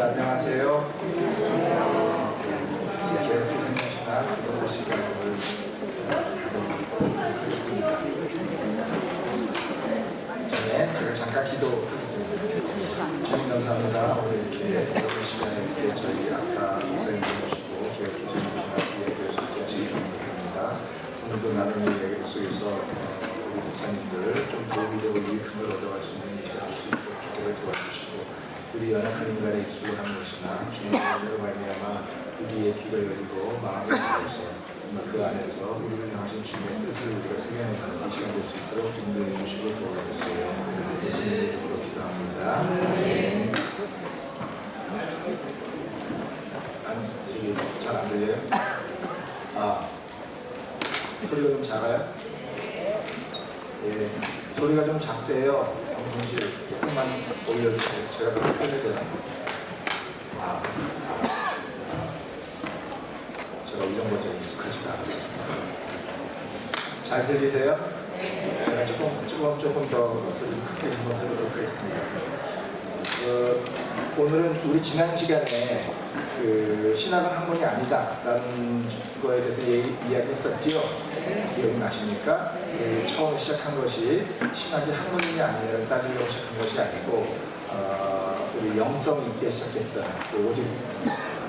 안녕하세요. 이렇게 행복한 기도 시간을 가져보겠습니다. 전에 제가 잠깐 기도하겠습니다. 주님 감사합니다. 오늘 이렇게 여러 시간에 이렇게 저희 아까 목사님 모시고 기획 조정님과 이야기할 수 있게 하시기 감사합니다. 오늘도 나눔의 이야기 속에서 우리 목사님들 좀 도움이 되고 유익함을 얻어갈 수 있는 일이 될 수 있도록 주께를 도와주시고 우리 연약한 인간의 입술을 하는 것이나 주님의 은혜로 말미암아 우리의 귀가 열리고 마음이 열려서 그 안에서 우리를 향하신 주님의 뜻을 우리가 생각하는 이 시간 될 수 있도록 인도해 주시고 도와주세요. 예수님 이름으로 기도합니다. 네. 잘 안 들려요? 소리가 좀 작아요? 예, 소리가 좀 작대요. 방송실 조금만 올려주세요. 제가 그렇게 해야 되나? 제가 이런 거 좀 익숙하지가 않아요. 잘 들리세요? 제가 조금 더 소리 크게 한번 해보도록 하겠습니다. 오늘은 우리 지난 시간에 그 신학은 학문이 아니다라는 거에 대해서 이야기했었지요. 기억이 나십니까? 처음 시작한 것이 신학이 학문이냐 아니냐를 따지려고 시작한 것이 아니고 우리 영성 있게 시작했던 오직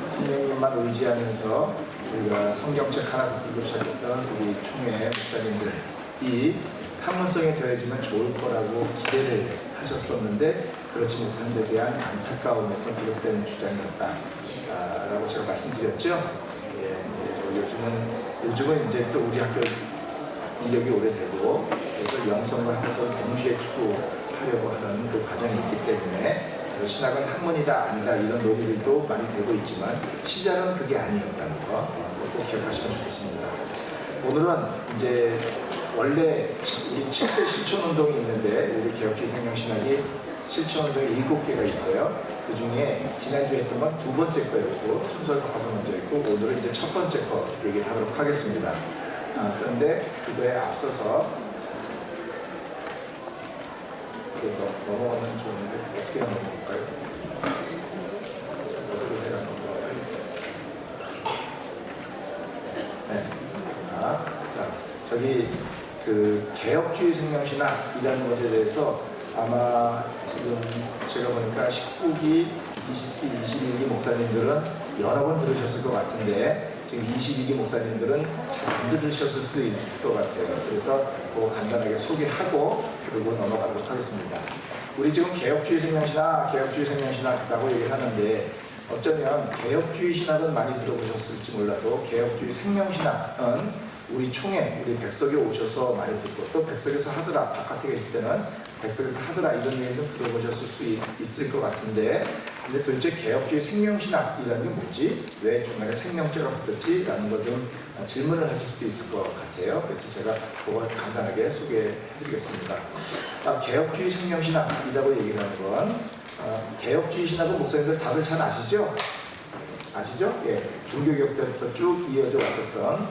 성령님만 의지하면서 우리가 성경책 하나 붙들고 시작했던 우리 총회 목사님들이 학문성에 더해지면 좋을 거라고 기대를 하셨었는데 그렇지 못한 데 대한 안타까움에서 비롯된 주장이었다라고 제가 말씀드렸죠. 요즘은 이제 또 우리 학교 인력이 오래되고 그래서 영성과 학문성을 동시에 추구하려고 하는 그 과정이 있기 때문에 신학은 학문이다 아니다 이런 논의들도 많이 되고 있지만 시작은 그게 아니었다는 거 꼭 기억하시면 좋겠습니다. 오늘은 이제 원래 우리 7대 실천운동이 있는데 우리 개혁주의 생명신학이 실천운동이 7개가 있어요. 그 중에 지난주에 했던 건 두 번째 거였고 순서를 바꿔서 먼저 했고 오늘은 이제 첫 번째 거 얘기를 하도록 하겠습니다. 그런데 그거에 앞서서 넘어가면 좋은데 어떻게 넘어갈까요? 어디로 해야 넘어갈까요? 네. 자, 저기 그 개혁주의 생명신학이라는 것에 대해서 아마 지금 제가 보니까 19기, 20기, 21기 목사님들은 여러 번 들으셨을 것 같은데 지금 22기 목사님들은 잘 안 들으셨을 수 있을 것 같아요. 그래서 그거 간단하게 소개하고 그리고 넘어가도록 하겠습니다. 우리 지금 개혁주의 생명신학이라고 얘기를 하는데 어쩌면 개혁주의 신학은 많이 들어보셨을지 몰라도 개혁주의 생명신학은 우리 총회, 우리 백석에 오셔서 많이 듣고 또 백석에서 하더라, 바깥에 계실 때는 백석에서 하더라 이런 얘기도 들어보셨을 수 있을 것 같은데 근데 도대체 개혁주의 생명신학이라는 게 뭐지? 왜 중간에 생명죄가 붙었지? 라는 걸 좀 질문을 하실 수도 있을 것 같아요. 그래서 제가 그걸 간단하게 소개해드리겠습니다. 개혁주의 생명신학이라고 얘기를 하는 건 개혁주의 신학은 목사님들 다들 잘 아시죠? 아시죠? 예, 종교개혁 때부터 쭉 이어져 왔었던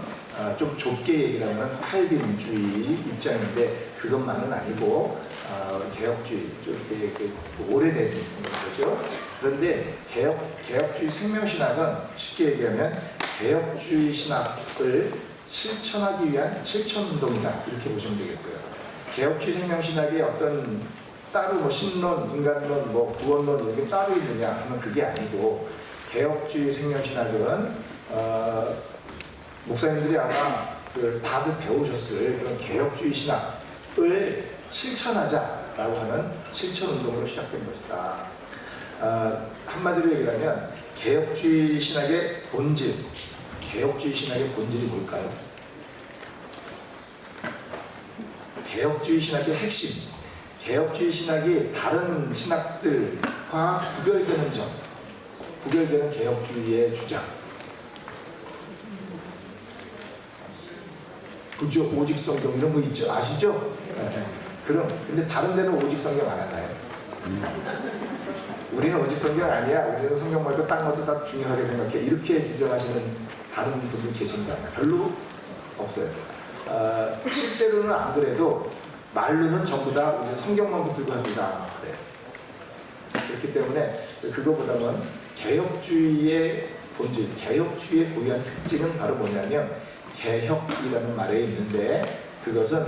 좀 좁게 얘기를 하면 칼빈주의 입장인데 그것만은 아니고 개혁주의 좀 이렇게 오래된 거죠. 그런데 개혁주의 생명신학은 쉽게 얘기하면 개혁주의 신학을 실천하기 위한 실천운동이다 이렇게 보시면 되겠어요. 개혁주의 생명신학의 어떤 따로 뭐 신론, 인간론, 뭐 구원론 이런 게 따로 있느냐 하면 그게 아니고 개혁주의 생명신학은 목사님들이 아마 다들 배우셨을 그런 개혁주의 신학을 실천하자라고 하는 실천운동으로 시작된 것이다. 한마디로 얘기하면 개혁주의 신학의 본질이 뭘까요? 개혁주의 신학의 핵심, 개혁주의 신학이 다른 신학들과 구별되는 개혁주의의 주장. 그죠? 오직 성경 이런 거 있죠? 아시죠? 네. 근데 다른 데는 오직 성경 안 하나요? 우리는 오직 성경 아니야. 우리는 성경 말고 딴 것도 다 중요하게 생각해. 이렇게 주장하시는 다른 분들 계신가요? 별로 없어요. 실제로는 안 그래도 말로는 전부 다 우리는 성경만 붙들고 합니다. 그래요. 그렇기 때문에 그거보다는 개혁주의의 본질, 개혁주의의 고유한 특징은 바로 뭐냐면 개혁이라는 말에 있는데, 그것은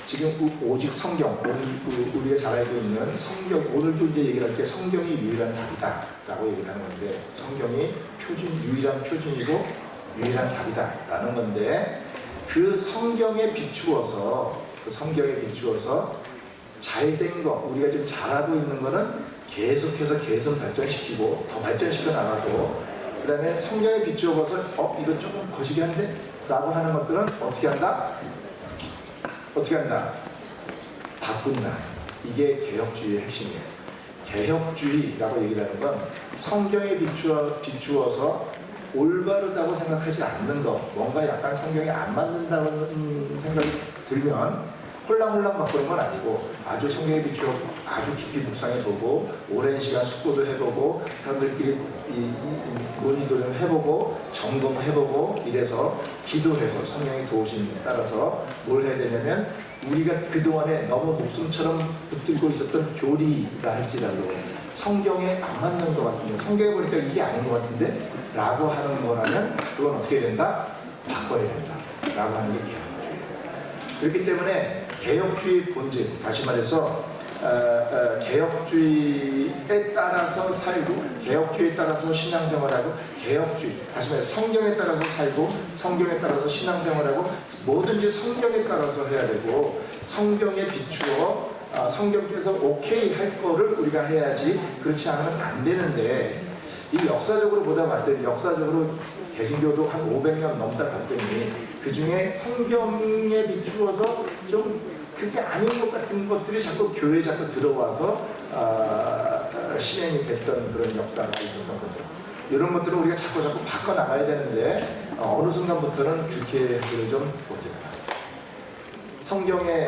지금 오직 성경, 우리가 잘 알고 있는 성경, 오늘도 이제 얘기를 할 때 성경이 유일한 답이다 라고 얘기를 하는 건데, 성경이 유일한 표준이고 유일한 답이다 라는 건데, 그 성경에 비추어서 잘된 거, 우리가 지금 잘하고 있는 거는 계속해서 개선 발전시키고 더 발전시켜 나가고, 그 다음에 성경에 비추어서 이거 조금 거시기한데? 라고 하는 것들은 어떻게 한다? 바꾼다. 이게 개혁주의의 핵심이에요. 개혁주의라고 얘기를 하는 건 성경에 비추어서 올바르다고 생각하지 않는 거, 뭔가 약간 성경에 안 맞는다는 생각이 들면 홀랑홀랑 바꾸는 건 아니고, 아주 성경에 비추어 아주 깊이 묵상해보고 오랜 시간 숙고도 해보고 사람들끼리 논의도 해보고 점검해보고 이래서 기도해서 성령의 도우심에 따라서 뭘 해야 되냐면, 우리가 그동안에 너무 목숨처럼 붙들고 있었던 교리라 할지라도 성경에 안 맞는 것 같은데, 성경에 보니까 이게 아닌 것 같은데 라고 하는 거라면 그건 어떻게 된다? 바꿔야 된다 라고 하는 게 개혁주의. 그렇기 때문에 개혁주의 본질, 다시 말해서 개혁주의에 따라서 살고, 개혁주의에 따라서 신앙생활하고, 개혁주의, 다시 말해서 성경에 따라서 살고 성경에 따라서 신앙생활하고, 뭐든지 성경에 따라서 해야 되고, 성경에 비추어 성경께서 오케이 할 거를 우리가 해야지, 그렇지 않으면 안 되는데, 이 역사적으로 보다 봤더니, 역사적으로 개신교도 한 500년 넘다 봤더니 그 중에 성경에 비추어서 좀 그게 아닌 것 같은 것들이 자꾸 교회에 자꾸 들어와서 실행이 됐던 그런 역사가 있었던 거죠. 이런 것들을 우리가 자꾸 바꿔나가야 되는데, 어느 순간부터는 그렇게 하기를 좀 못했다. 성경에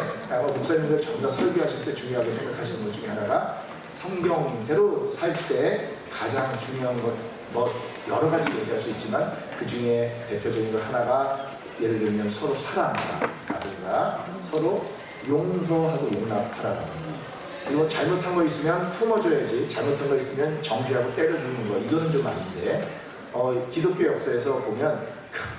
목사님들 전부 다 설교하실 때 중요하게 생각하시는 것 중에 하나가, 성경대로 살 때 가장 중요한 것, 여러 가지 얘기할 수 있지만 그 중에 대표적인 것 하나가, 예를 들면 서로 사랑하라든가 서로 용서하고 용납하라는 거. 이거 잘못한 거 있으면 품어줘야지, 잘못한 거 있으면 정죄하고 때려주는 거, 이거는 좀 아닌데, 기독교 역사에서 보면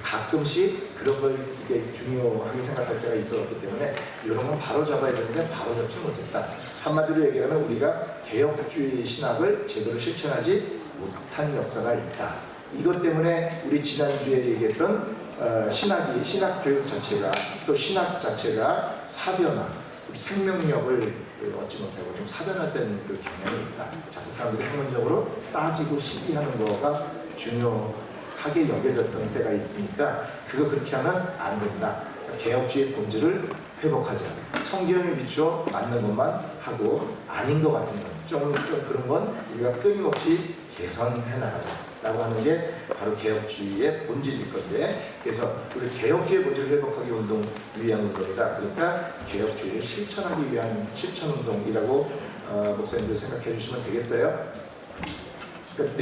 가끔씩 그런 걸 이게 중요하게 생각할 때가 있었기 때문에 이런 건 바로 잡아야 되는데 바로 잡지 못했다. 한마디로 얘기하면 우리가 개혁주의 신학을 제대로 실천하지 못한 역사가 있다. 이것 때문에 우리 지난주에 얘기했던 신학교육 자체가, 또 신학 자체가 사변화, 생명력을 얻지 못하고 좀 사변화된 그 경향이 있다. 자꾸 사람들이 학문적으로 따지고 시기하는 거가 중요하게 여겨졌던 때가 있으니까, 그거 그렇게 하면 안 된다. 개혁주의 본질을 회복하자. 성경에 비추어 맞는 것만 하고 아닌 것 같은 건, 좀 그런 건 우리가 끊임없이 개선해 나가자 라고 하는 게 바로 개혁주의의 본질일 건데, 그래서 우리 개혁주의 본질을 회복하기 위한 운동이다. 그러니까 개혁주의를 실천하기 위한 실천운동이라고 목사님들 생각해 주시면 되겠어요. 그러니까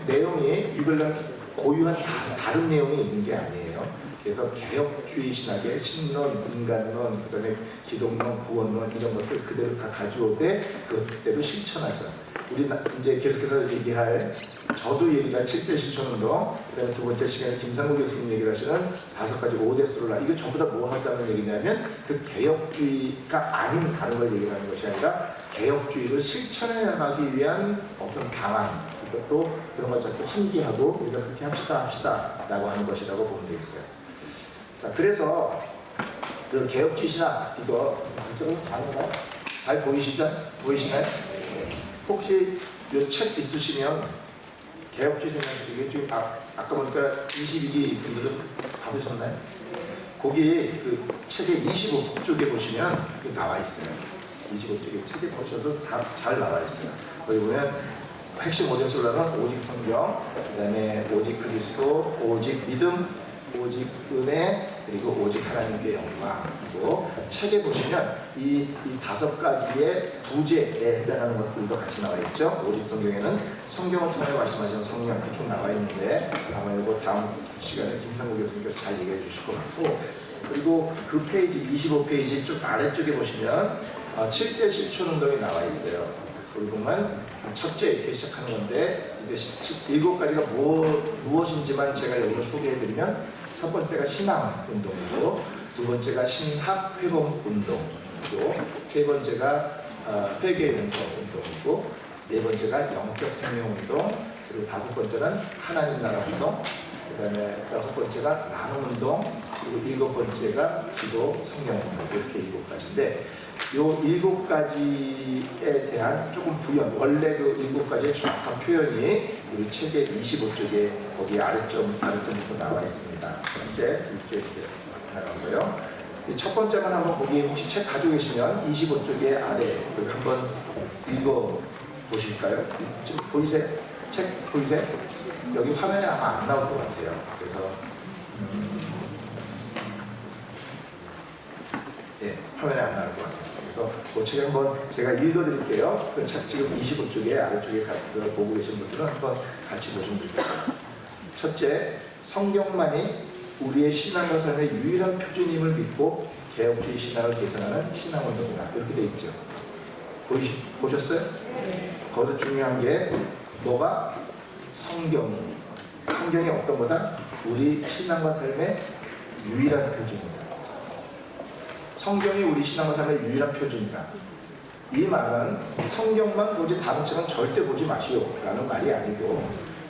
내용이 유별난 고유한 다른 내용이 있는 게 아니에요. 그래서 개혁주의 신학의 신론, 인간론, 그 다음에 기독론, 구원론, 이런 것들 그대로 다 가져오되 그대로 실천하자. 우리 이제 계속해서 얘기할, 저도 얘기할 7대 실천운동, 그 다음에 두 번째 시간에 김상국 교수님 얘기를 하시는 5가지 5대수를, 이거 전부 다 뭐 하자는 얘기냐면, 그 개혁주의가 아닌 다른 걸 얘기하는 것이 아니라 개혁주의를 실천해 나가기 위한 어떤 방안, 이것도 그런 걸 자꾸 환기하고 우리가 그렇게 합시다 라고 하는 것이라고 보면 되겠어요. 자, 그래서 그 개혁주의 신학, 이거 이쪽으로 잘 보이시죠? 보이시나요? 혹시 이 책 있으시면 개혁주의 생명식, 이게 지금 아까 보니까 22기 분들은 받으셨나요? 거기 그 책의 25쪽에 보시면 나와 있어요. 25쪽에 책에 보셔도 다 잘 나와 있어요. 거기 보면 핵심 5대 순서는 오직 성경, 그 다음에 오직 그리스도, 오직 믿음, 오직 은혜, 그리고 오직 하나님께 영광이고, 책에 보시면 이 5가지의 부제에 해당하는 것들도 같이 나와 있죠. 오직 성경에는 성경을 통해 말씀하시는 성령 쭉 나와 있는데, 아마 이거 다음 시간에 김상국 교수님께서 잘 얘기해 주실 것 같고, 그리고 그 페이지 25페이지 쭉 아래쪽에 보시면 7대 실천운동이 나와 있어요. 우리 보면 첫째 이렇게 시작하는 건데 이게 7가지가 무엇인지만 제가 여기서 소개해드리면 첫 번째가 신앙 운동이고 두 번째가 신학 회복 운동이고 세 번째가 회개 용서 운동이고 네 번째가 영적 생명 운동 그리고 다섯 번째는 하나님 나라 운동 그 다음에 여섯 번째가 나눔 운동 그리고 일곱 번째가 기도 성경 운동 이렇게 7가지인데 요 7가지에 대한 조금 부연 원래 그 7가지의 정확한 표현이 우리 책의 25쪽에 거기 아래쪽부터 나와 있습니다. 첫째, 둘째 이렇게 나가고요. 첫 번째만 한번 거기 혹시 책 가지고 계시면 25쪽에 아래 한번 읽어 보실까요? 지금 보이세요? 책 보이세요? 여기 화면에 아마 안 나올 것 같아요. 그래서 예, 화면에 안 나올 것 같아요. 그래서 그 책 한번 제가 읽어드릴게요. 그 책 지금 25쪽에 아래쪽에 보고 계신 분들은 한번 같이 보시면 좋겠습니다. 첫째, 성경만이 우리의 신앙과 삶의 유일한 표준임을 믿고 개혁주의 신앙을 개선하는 신앙운동이다. 이렇게 돼 있죠. 보셨어요? 거기서 중요한 게 뭐가? 성경이 어떤 거다? 우리 신앙과 삶의 유일한 표준이다. 성경이 우리 신앙과 삶의 유일한 표준이다. 이 말은 성경만 보지 다른 책은 절대 보지 마시오 라는 말이 아니고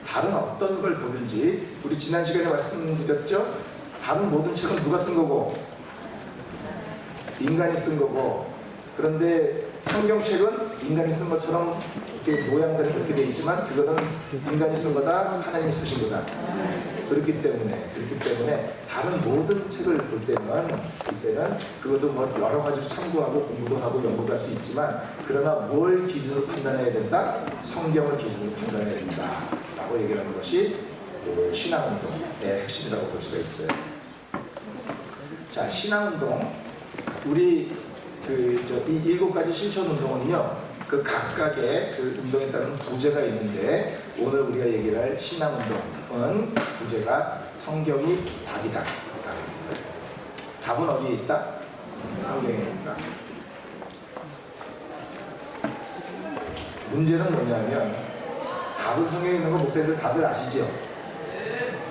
다른 어떤 걸 보든지 우리 지난 시간에 말씀드렸죠? 다른 모든 책은 누가 쓴 거고? 인간이 쓴 거고 그런데 성경책은 인간이 쓴 것처럼 이렇게 모양새는 그렇게 되어 있지만 그거는 인간이 쓴 거다 하나님이 쓰신 거다. 그렇기 때문에 다른 모든 책을 볼 때는 그것도 뭐 여러 가지로 참고하고 공부도 하고 연구도 할 수 있지만 그러나 뭘 기준으로 판단해야 된다? 성경을 기준으로 판단해야 된다 라고 얘기하는 것이 신앙운동의 핵심이라고 볼 수가 있어요. 자, 신앙운동 우리 이 7가지 실천운동은요 그 각각의 그 운동에 따른 부제가 있는데 오늘 우리가 얘기를 할 신앙운동은 부제가 성경이 답이다. 답은 어디에 있다? 성경에 있다. 문제는 뭐냐면 답은 성경에 있는 거 목사님들 다들 아시죠?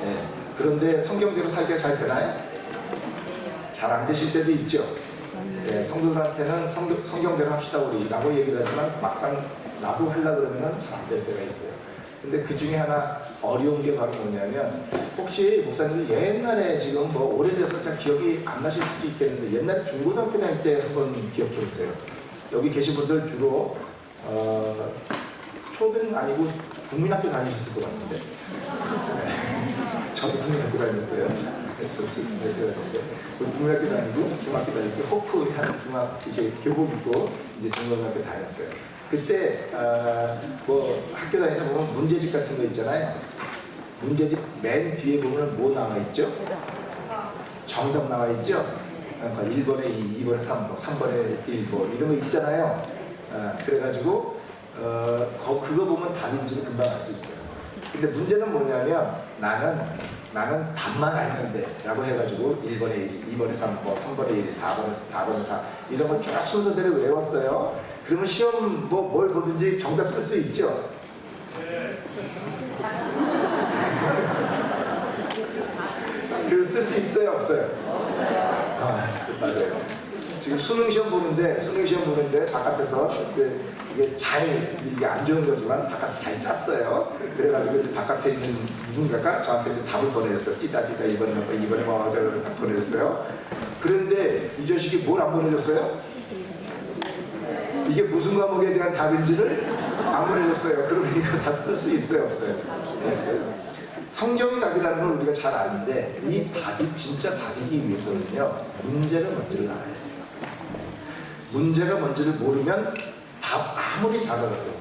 네. 그런데 성경대로 살기가 잘 되나요? 잘 안 되실 때도 있죠. 네, 성도들한테는 성경대로 합시다 우리라고 얘기를 하지만 막상 나도 하려고 그러면 잘 안 될 때가 있어요. 근데 그 중에 하나 어려운 게 바로 뭐냐면 혹시 목사님들 옛날에 지금 뭐 오래돼서 잘 기억이 안 나실 수도 있겠는데 옛날에 중고등학교 다닐 때 한번 기억해 보세요. 여기 계신 분들 주로 초등 아니고 국민학교 다니셨을 것 같은데 네. 저도 국민학교 다녔어요. 국민학교 다니고 중학교 다니고 호프 한 중학 이제 교복 입고 이제 중고등학교 다녔어요. 그때 뭐 학교 다니다 보면 문제집 같은 거 있잖아요. 문제집 맨 뒤에 보면 뭐 나와 있죠? 정답 나와 있죠? 그러니까 1번에 2, 2번에 3번, 3번에 1번 이런 거 있잖아요. 그래가지고 그거 보면 답인지를 금방 알 수 있어요. 근데 문제는 뭐냐면 나는 답만 알면 돼 라고 해가지고 1번에 1, 2번에 3, 3번에 1, 4번에 4 이런 걸 쫙 순서대로 외웠어요. 그러면 시험 뭘 보든지 정답 쓸 수 있죠? 그 쓸 수 있어요? 없어요? 맞아요. 지금 수능 시험 보는데 바깥에서 이게 이게 안 좋은 거지만 바깥 잘 짰어요. 그래가지고 바깥에 있는 누군가가 저한테 이제 답을 보내줬어요. 띠다 2번에 와가지고 답 보내줬어요. 그런데 이 자식이 뭘 안 보내줬어요? 이게 무슨 과목에 대한 답인지를 안 보내줬어요. 그러니까 답 쓸 수 있어요? 없어요? 없어요. 성경이 답이라는 걸 우리가 잘 아는데 이 답이 진짜 답이기 위해서는요 문제가 뭔지를 알아야 돼요. 문제가 뭔지를 모르면 답 아무리 잘하더라도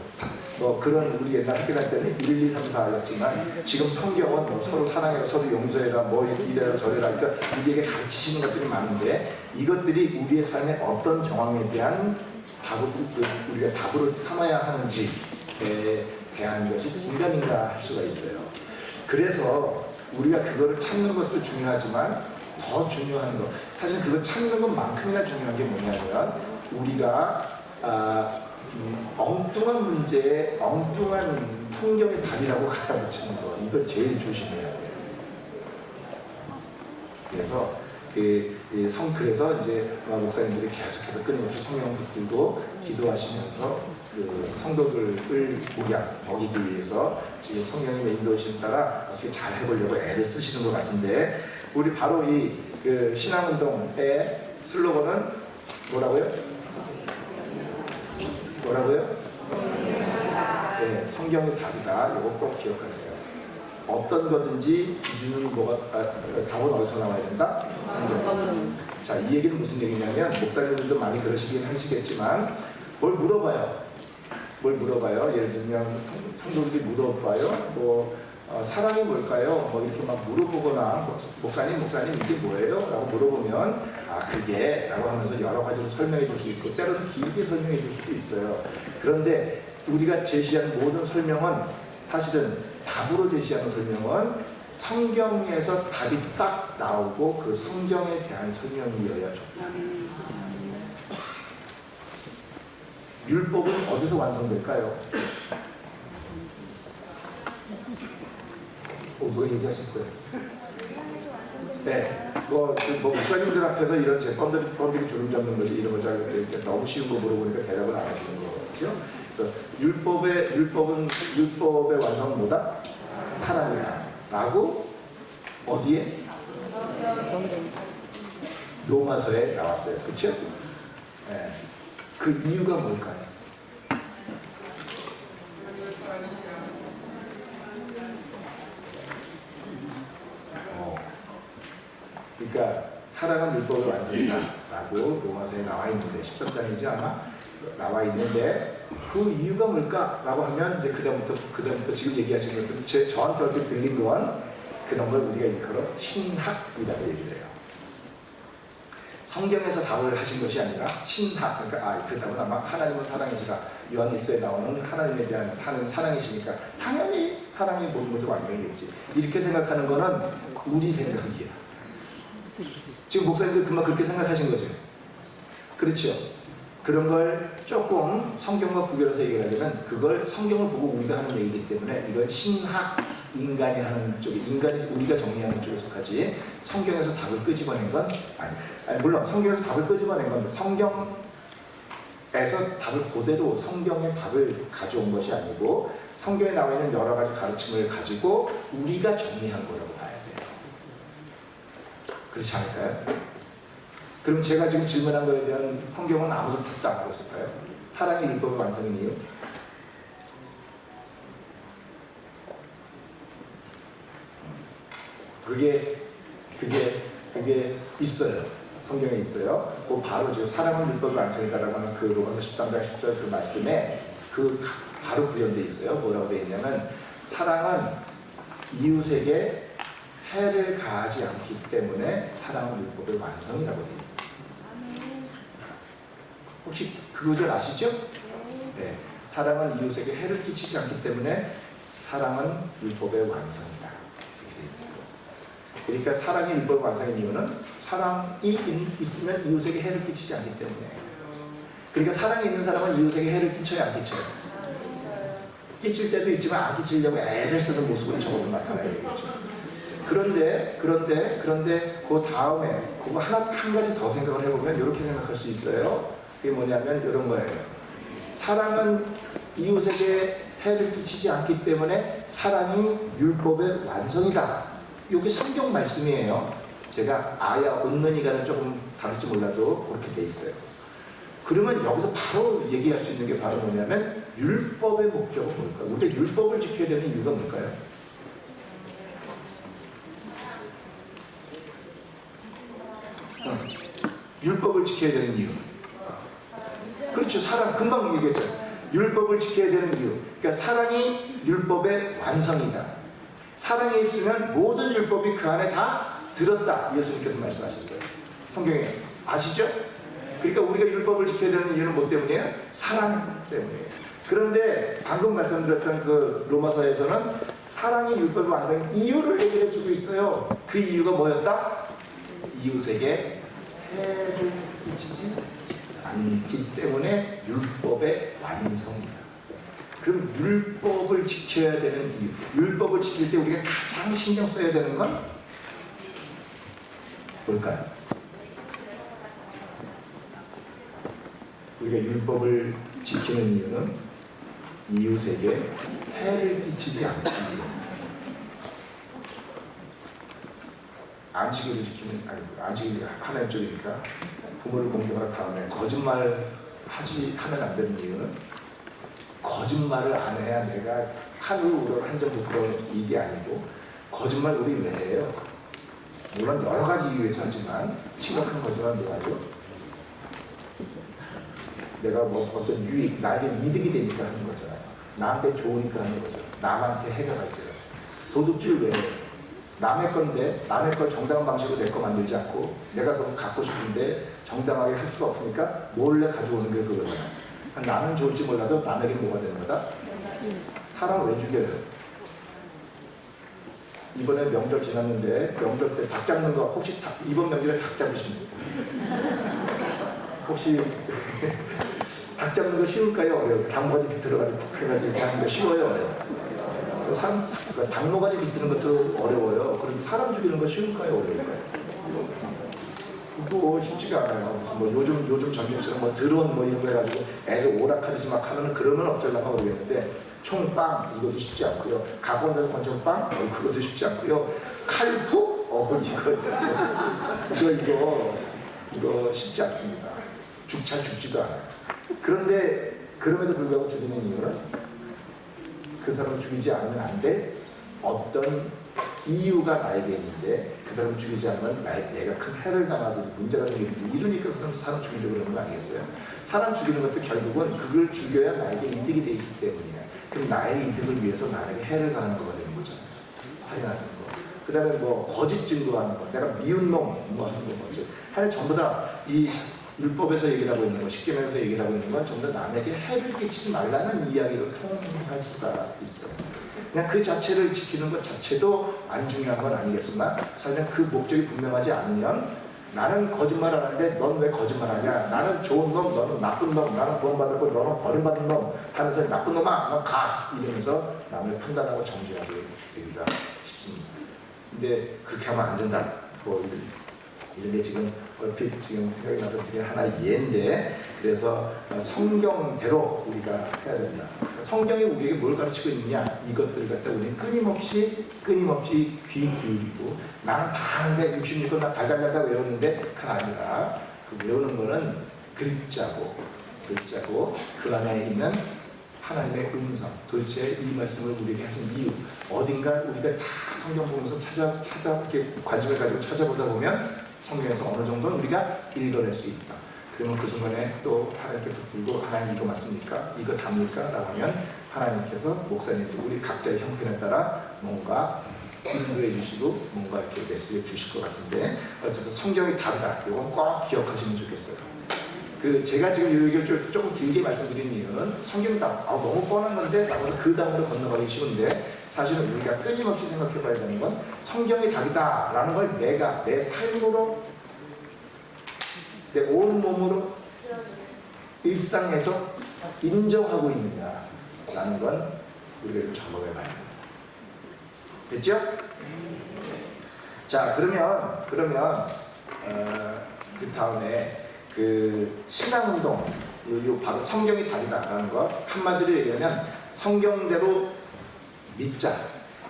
뭐 그런 우리 옛날 학교 다닐 때는 1, 2, 3, 4였지만 지금 성경은 뭐 서로 사랑해라 서로 용서해라 뭐 이래라 저래라 그러니까 우리에게 가르치시는 것들이 많은데 이것들이 우리의 삶의 어떤 정황에 대한 우리가 답으로 삼아야 하는지에 대한 것이 분명인가 할 수가 있어요. 그래서 우리가 그거를 찾는 것도 중요하지만 더 중요한 거 사실 그거 찾는 것만큼이나 중요한 게 뭐냐면 우리가 엉뚱한 문제에 엉뚱한 성경의 답이라고 갖다 붙이는 거, 이거 제일 조심해야 돼요. 그래서 그래서 이제 목사님들이 계속해서 끊임없이 성경 붙들고 기도하시면서 그 성도들을 먹이기 위해서 지금 성령님의 인도하심에 따라 어떻게 잘 해보려고 애를 쓰시는 것 같은데, 우리 바로 그 신앙운동의 슬로건은 뭐라고요? 네, 성경의 답이다. 이거 꼭 기억하세요. 어떤 거든지 기준은 답은 어디서 나와야 된다? 성경. 자, 이 얘기는 무슨 얘기냐면, 목사님들도 많이 그러시긴 하시겠지만 뭘 물어봐요. 예를 들면 성도들이 물어봐요. 사랑이 뭘까요? 이렇게 막 물어보거나, 목사님 이게 뭐예요? 라고 물어보면, 그게 라고 하면서 여러 가지로 설명해 줄 수 있고, 때로는 길게 설명해 줄 수도 있어요. 그런데 우리가 제시한 모든 설명은, 사실은 답으로 제시하는 설명은 성경에서 답이 딱 나오고 그 성경에 대한 설명이어야 좋다. 율법은 어디서 완성될까요? 누가 얘기하셨어요? 네, 목사님들 앞에서 이런 제 뻔들이 주름 잡는 거지, 이런 거 잘 너무 쉬운 거 물어보니까 대답을 안 하시는 거죠. 그래서 율법의 완성은 뭐다? 사랑이다. 라고 어디에? 로마서에 나왔어요. 그렇죠? 네. 그 이유가 뭘까요? 그러니까 사랑은 율법의 완성이다 라고 로마서에 나와 있는데, 13장이지 아마 나와 있는데, 그 이유가 뭘까? 라고 하면 이제 그다음부터 지금 얘기하신 것들, 저한테 어떻게 들린 건 그런 걸 우리가 일컬어 신학이라고 얘기를 해요. 성경에서 답을 하신 것이 아니라 신학, 그러니까 그 답은 아마 하나님은 사랑이시다, 요한일서에 나오는 하나님에 대한 하나님 사랑이시니까 당연히 사랑이 모든 것을 완성이겠지, 이렇게 생각하는 거는 우리 생각이야. 지금 목사님들 금방 그렇게 생각하신 거죠. 그렇죠. 그런 걸 조금 성경과 구별해서 얘기하자면, 그걸 성경을 보고 우리가 하는 얘기이기 때문에 이건 신학, 인간이 하는 쪽에, 인간이 우리가 정리하는 쪽에 속하지, 성경에서 답을 끄집어낸 건 아니, 물론 성경에서 답을 끄집어낸 건데, 성경에서 답을 그대로 성경의 답을 가져온 것이 아니고, 성경에 나와 있는 여러 가지 가르침을 가지고 우리가 정리한 거라고 봐야 돼요. 그렇지 않을까요? 그럼 제가 지금 질문한 거에 대한 성경은 아무도 답도 안 하고 있을까요? 사랑이 율법의 완성인 이유? 그게 있어요. 성경에 있어요. 바로 지금 사랑은 율법의 완성이다라고 하는 그 로마서 13장 10절 그 말씀에 바로 구현되어 있어요. 뭐라고 되어 있냐면, 사랑은 이웃에게 해를 가하지 않기 때문에 사랑은 율법의 완성이라고 되어 있어요. 혹시 그 구절 아시죠? 네. 사랑은 이웃에게 해를 끼치지 않기 때문에 사랑은 율법의 완성이다. 이렇게 되어 있어요. 그러니까 사랑이 율법의 완성인 이유는 사랑이 있으면 이웃에게 해를 끼치지 않기 때문에. 그러니까 사랑이 있는 사람은 이웃에게 해를 끼쳐요, 안 끼쳐요? 끼칠 때도 있지만 안 끼치려고 애를 쓰는 모습으로 저거는 나타나야 되겠죠. 그런데 그 다음에 그거 한 가지 더 생각을 해보면 이렇게 생각할 수 있어요. 그게 뭐냐면 이런 거예요. 사랑은 이웃에게 해를 끼치지 않기 때문에 사랑이 율법의 완성이다. 이게 성경 말씀이에요. 제가 아야 온느니가는 조금 다를지 몰라도 그렇게 돼 있어요. 그러면 여기서 바로 얘기할 수 있는 게 바로 뭐냐면, 율법의 목적은 뭘까요? 우리가 율법을 지켜야 되는 이유가 뭘까요? 율법을 지켜야 되는 이유. 그렇죠. 사랑, 금방 얘기했죠. 율법을 지켜야 되는 이유. 그러니까 사랑이 율법의 완성이다. 사랑이 있으면 모든 율법이 그 안에 다 들었다. 예수님께서 말씀하셨어요. 성경에. 아시죠? 그러니까 우리가 율법을 지켜야 되는 이유는 뭐 때문이에요? 사랑 때문이에요. 그런데 방금 말씀드렸던 그 로마서에서는 사랑이 율법의 완성인 이유를 얘기해 주고 있어요. 그 이유가 뭐였다? 이웃에게 해를 끼치지 않기 때문에 율법의 완성이다. 그럼 율법을 지켜야 되는 이유, 율법을 지킬 때 우리가 가장 신경 써야 되는 건 뭘까요? 우리가 율법을 지키는 이유는 이웃에게 해를 끼치지 않기 위해서. 안식일을 지키는, 안식일이 하나님 쪽이니까 부모를 공경하는 다음에 거짓말 하면 안 되는 이유는 거짓말을 안 해야 내가 하루 우러러 한점 부끄러운 일이 아니고, 거짓말 우리 왜 해요? 물론 여러 가지 이유에서 하지만 심각한 거짓말 뭐 하죠? 내가 뭐 어떤 유익, 나에게 이득이 되니까 하는 거잖아요. 나한테 좋으니까 하는 거죠. 남한테 해가 갈지라. 도둑질 왜 해요? 남의 건데 남의 걸 정당한 방식으로 내 거 만들지 않고 내가 그걸 갖고 싶은데 정당하게 할 수가 없으니까 몰래 가져오는 게 그거잖아요. 나는 좋을지 몰라도 남에게 뭐가 되는 거다? 사람 왜 죽여요? 이번에 명절 지났는데 명절 때 닭 잡는 거 혹시 이번 명절에 닭 잡으신 분? 혹시 닭 잡는 거 쉬울까요? 어려워요? 닭모가지 밑으로 푹 해가지고 하는 거 쉬워요? 어려워요? 닭모가지 밑으는 것도 어려워요. 그럼 사람 죽이는 거 쉬울까요? 어려울까요? 그거 쉽지가 않아요. 무슨 뭐 요즘 전쟁처럼 뭐 드론 뭐 이런 거 해가지고 애들 오락하듯이 막 하면은 그러면 어쩌려고 모르겠는데, 총빵 이것도 쉽지 않고요. 가공된 권총빵 그것도 쉽지 않고요. 칼국 이거 진짜 이거 쉽지 않습니다. 잘 죽지도 않아요. 그런데 그럼에도 불구하고 죽이는 이유는 그 사람을 죽이지 않으면 안 될 어떤 이유가 나에게 있는데, 그 사람을 죽이지 않으면 내가 큰 해를 당하고 문제가 생기는데, 이러니까 그 사람 죽이려고 그러는 거 아니겠어요? 사람 죽이는 것도 결국은 그걸 죽여야 나에게 이득이 되기 때문이에요. 그럼 나의 이득을 위해서 나에게 해를 가하는 거가 되는 거잖아요. 하여하는 거. 그 다음에 뭐 거짓 증거하는 거, 내가 미운 놈 뭐 하는 거, 하여튼 전부 다 이 율법에서 얘기를 하고 있는 거, 십계명에서 얘기를 하고 있는 건 전부 다 남에게 해를 끼치지 말라는 이야기로 통할 수가 있어요. 그냥 그 자체를 지키는 것 자체도 안 중요한 건 아니겠으나, 사실은 그 목적이 분명하지 않으면, 나는 거짓말 안 하는데 넌 왜 거짓말하냐, 나는 좋은 놈, 너는 나쁜 놈, 나는 구원받았고 너는 버림받은 놈 하면서 나쁜 놈아 너 가 이러면서 남을 판단하고 정죄하게 되기가 쉽습니다. 근데 그렇게 하면 안 된다. 뭐 이런 게 지금 얼핏 지금 생각이 나서 드린 하나의 예인데, 그래서 성경대로 우리가 해야 된다. 성경이 우리에게 뭘 가르치고 있느냐, 이것들을 갖다 우리는 끊임없이 귀 기울이고, 나는 다 하는데 66권 나 달달달달 외우는데 그가 아니라, 그 외우는 거는 글자고 그 안에 있는 하나님의 음성, 도대체 이 말씀을 우리에게 하신 이유, 어딘가 우리가 다 성경 보면서 찾아 이렇게 관심을 가지고 찾아보다 보면 성경에서 어느 정도는 우리가 읽어낼 수 있다. 그러면 그 순간에 또 하나님께 붙들고, 하나님 이거 맞습니까? 이거 답니까? 라고 하면 하나님께서 목사님들 우리 각자의 형편에 따라 뭔가 인도해 주시고 뭔가 이렇게 메시지를 주실 것 같은데, 어쨌든 성경이 답이다. 이건 꼭 기억하시면 좋겠어요. 제가 지금 이 얘기를 조금 길게 말씀드린 이유는, 성경이 너무 뻔한 건데 나머지 그 다음으로 건너가기 쉬운데, 사실은 우리가 끊임없이 생각해 봐야 되는 건 성경이 답이다 라는 걸 내가 내 삶으로, 내 온몸으로 일상에서 인정하고 있느냐 라는 건 우리가 좀 점검해 봐야 돼요. 됐죠? 자, 그러면 그 다음에 그 신앙운동, 바로 성경이 답이다라는 것, 한마디로 얘기하면 성경대로 믿자,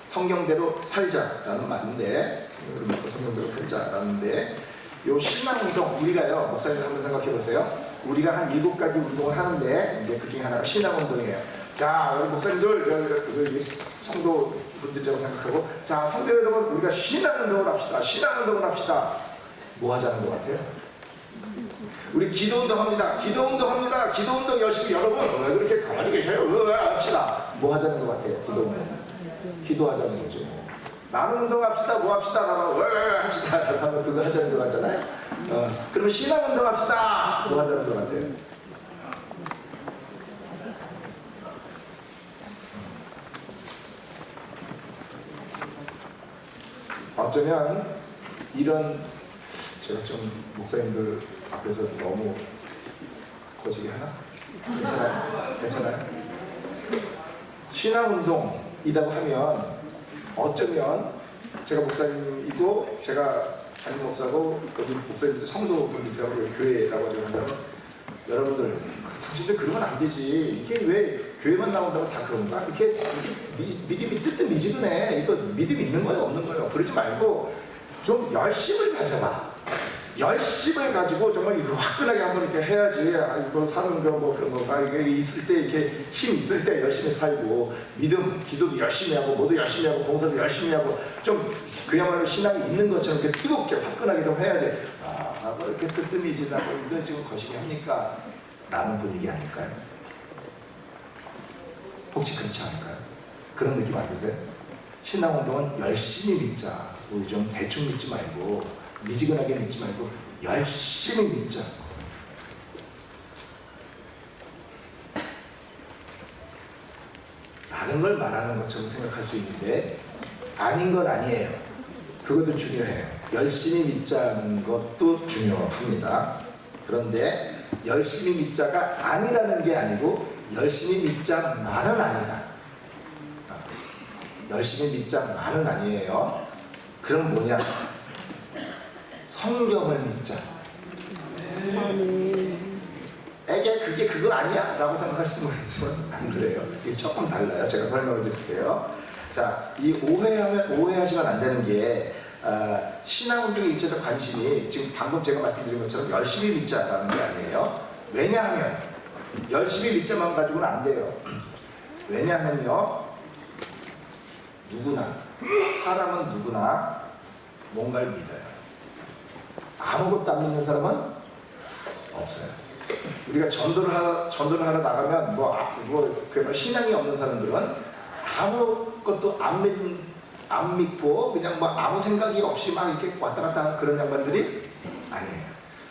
성경대로 살자라는 말인데, 성경대로 살자라는데, 요 신앙운동, 우리가요, 목사님 한번 생각해 보세요. 우리가 한 7가지 운동을 하는데, 이제 그 중에 하나가 신앙운동이에요. 자, 여러분 목사님들, 성도 분들이라고 생각하고, 자, 성도 여러분, 우리가 신앙운동을 합시다. 뭐 하자는 것 같아요? 우리 기도운동 합니다. 기도운동 열심히, 여러분 왜 그렇게 가만히 계셔요? 합시다. 뭐 하자는 것 같아요? 기도하자는 거죠. 나는 운동합시다. 뭐 합시다. 합시다. 하면 그거 하자는 것 같잖아요. 그러면 신앙운동 합시다. 뭐 하자는 것 같아요? 어쩌면 제가 좀 목사님들 앞에서 너무 거시기 하나? 괜찮아요? 괜찮아요? 신앙운동이라고 하면 어쩌면 제가 목사님이고 제가 담임 목사고 여기 목사님들 성도분들이라고 교회라고 하면 여러분들 당신들 그러면 안 되지. 이게 왜 교회만 나온다고 다 그런가? 이렇게 믿음이 뜨뜻미지근해. 이거 믿음이 있는 거예요 없는 거예요? 그러지 말고 좀 열심을 가져봐. 열심을 가지고 정말 이거 화끈하게 한번 이렇게 해야지. 이거 사는 거 뭐 그런 건가? 이게 있을 때 이렇게 힘 있을 때 열심히 살고 믿음, 기도도 열심히 하고 뭐도 열심히 하고 봉사도 열심히 하고 좀 그야말로 신앙이 있는 것처럼 이렇게 뜨겁게 화끈하게 좀 해야지. 뭐 이렇게 뜨뜻미지근하고 이거 지금 거시기 합니까? 라는 분위기 아닐까요? 혹시 그렇지 않을까요? 그런 느낌 안 드세요? 신앙운동은 열심히 믿자. 우리 좀 대충 믿지 말고 미지근하게 믿지 말고 열심히 믿자. 라는 걸 말하는 것처럼 생각할 수 있는데 아닌 건 아니에요. 그것도 중요해요. 열심히 믿자는 것도 중요합니다. 그런데 열심히 믿자가 아니라는 게 아니고 열심히 믿자만은 아니다. 열심히 믿자만은 아니에요. 그럼 뭐냐? 성경을 믿자. 에게 그게 그거 아니야? 라고 생각하시는 분은 안 그래요. 이게 조금 달라요. 제가 설명을 드릴게요. 자, 이 오해하시면 안 되는 게 신앙운동에 일체적 관심이 지금 방금 제가 말씀드린 것처럼 열심히 믿자라는 게 아니에요. 왜냐하면 열심히 믿자만 가지고는 안 돼요. 왜냐하면요, 사람은 누구나 뭔가를 믿어요. 아무것도 안 믿는 사람은 없어요. 우리가 전도를 하러 나가면 그야말로 신앙이 없는 사람들은 아무것도 안 믿고 그냥 뭐 아무 생각이 없이 막 이렇게 왔다 갔다 하는 그런 양반들이 아니에요.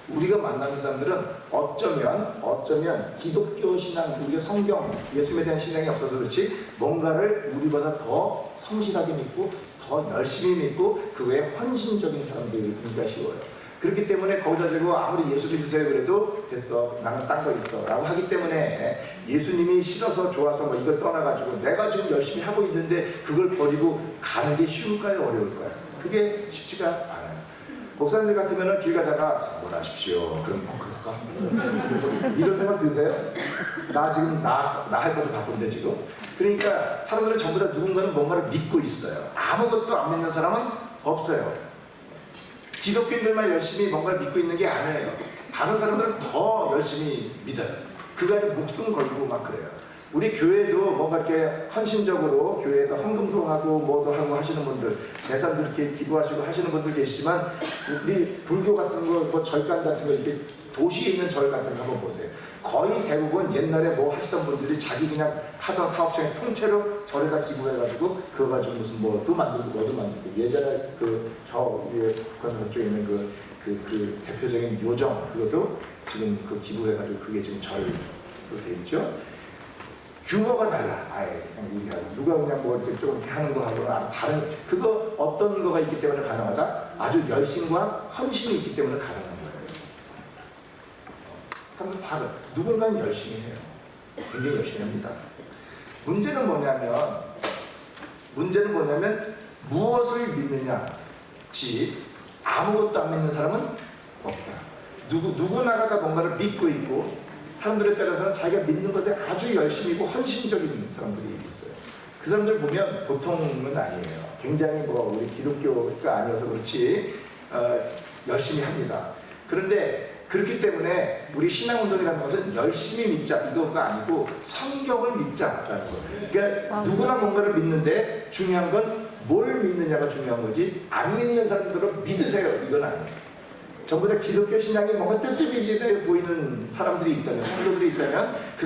우리가 만나는 사람들은 어쩌면 기독교 신앙, 우리가 성경, 예수님에 대한 신앙이 없어서 그렇지 뭔가를 우리보다 더 성실하게 믿고 더 열심히 믿고 그 외에 헌신적인 사람들을 보기가 쉬워요. 그렇기 때문에 거기다 대고 아무리 예수 믿으세요 그래도 됐어, 나는 딴 거 있어 라고 하기 때문에 예수님이 싫어서 좋아서 뭐 이걸 떠나가지고 내가 지금 열심히 하고 있는데 그걸 버리고 가는 게 쉬울까요 어려울까요? 그게 쉽지가 않아요. 목사님들 같으면 길 가다가 뭘 하십시오 그럼 그럴까? 이런 생각 드세요? 나 지금 나 할 것도 바쁜데 지금. 그러니까 사람들은 전부 다 누군가는 뭔가를 믿고 있어요. 아무것도 안 믿는 사람은 없어요. 기독교인들만 열심히 뭔가를 믿고 있는 게 아니에요. 다른 사람들은 더 열심히 믿어요. 그가 목숨 걸고 막 그래요. 우리 교회도 뭔가 이렇게 헌신적으로 교회에서 헌금도 하고 뭐도 하고 하시는 분들, 재산도 이렇게 기부하시고 하시는 분들 계시지만 우리 불교 같은 거, 뭐 절간 같은 거 이렇게 도시에 있는 절 같은 거 한번 보세요. 거의 대부분 옛날에 뭐 하시던 분들이 자기 그냥 하던 사업장에 통째로 절에다 기부해가지고 그거 가지고 무슨 뭐도 만들고 뭐도 만들고 예전에 저 위에 북한 쪽에 있는 그 대표적인 요정 그것도 지금 그 기부해가지고 그게 지금 절로 돼 있죠. 규모가 달라. 아예 그냥 우리하고 누가 그냥 뭐 이렇게 좀 이렇게 하는 거 하고 다른 그거 어떤 거가 있기 때문에 가능하다. 아주 열심과 헌신이 있기 때문에 가능한 거예요. 사람들 다 누군가는 열심히 해요. 굉장히 열심히 합니다. 문제는 뭐냐면 무엇을 믿느냐. 아무것도 안 믿는 사람은 없다. 누구나가 다 뭔가를 믿고 있고 사람들에 따라서는 자기가 믿는 것에 아주 열심히고 헌신적인 사람들이 있어요. 그 사람들 보면 보통은 아니에요. 굉장히 우리 기독교가 아니어서 그렇지 열심히 합니다. 그런데 그렇기 때문에 우리 신앙운동이라는 것은 열심히 믿자 이거가 아니고 성경을 믿자라는 거예요. 그러니까 누구나 뭔가를 믿는데 중요한 건 뭘 믿느냐가 중요한 거지 안 믿는 사람들은 믿으세요 이건 아니에요. 전부 다 기독교 신앙이 뭔가 뜨뜻미지근해 보이는 사람들이 있다면 성도들이 있다면 그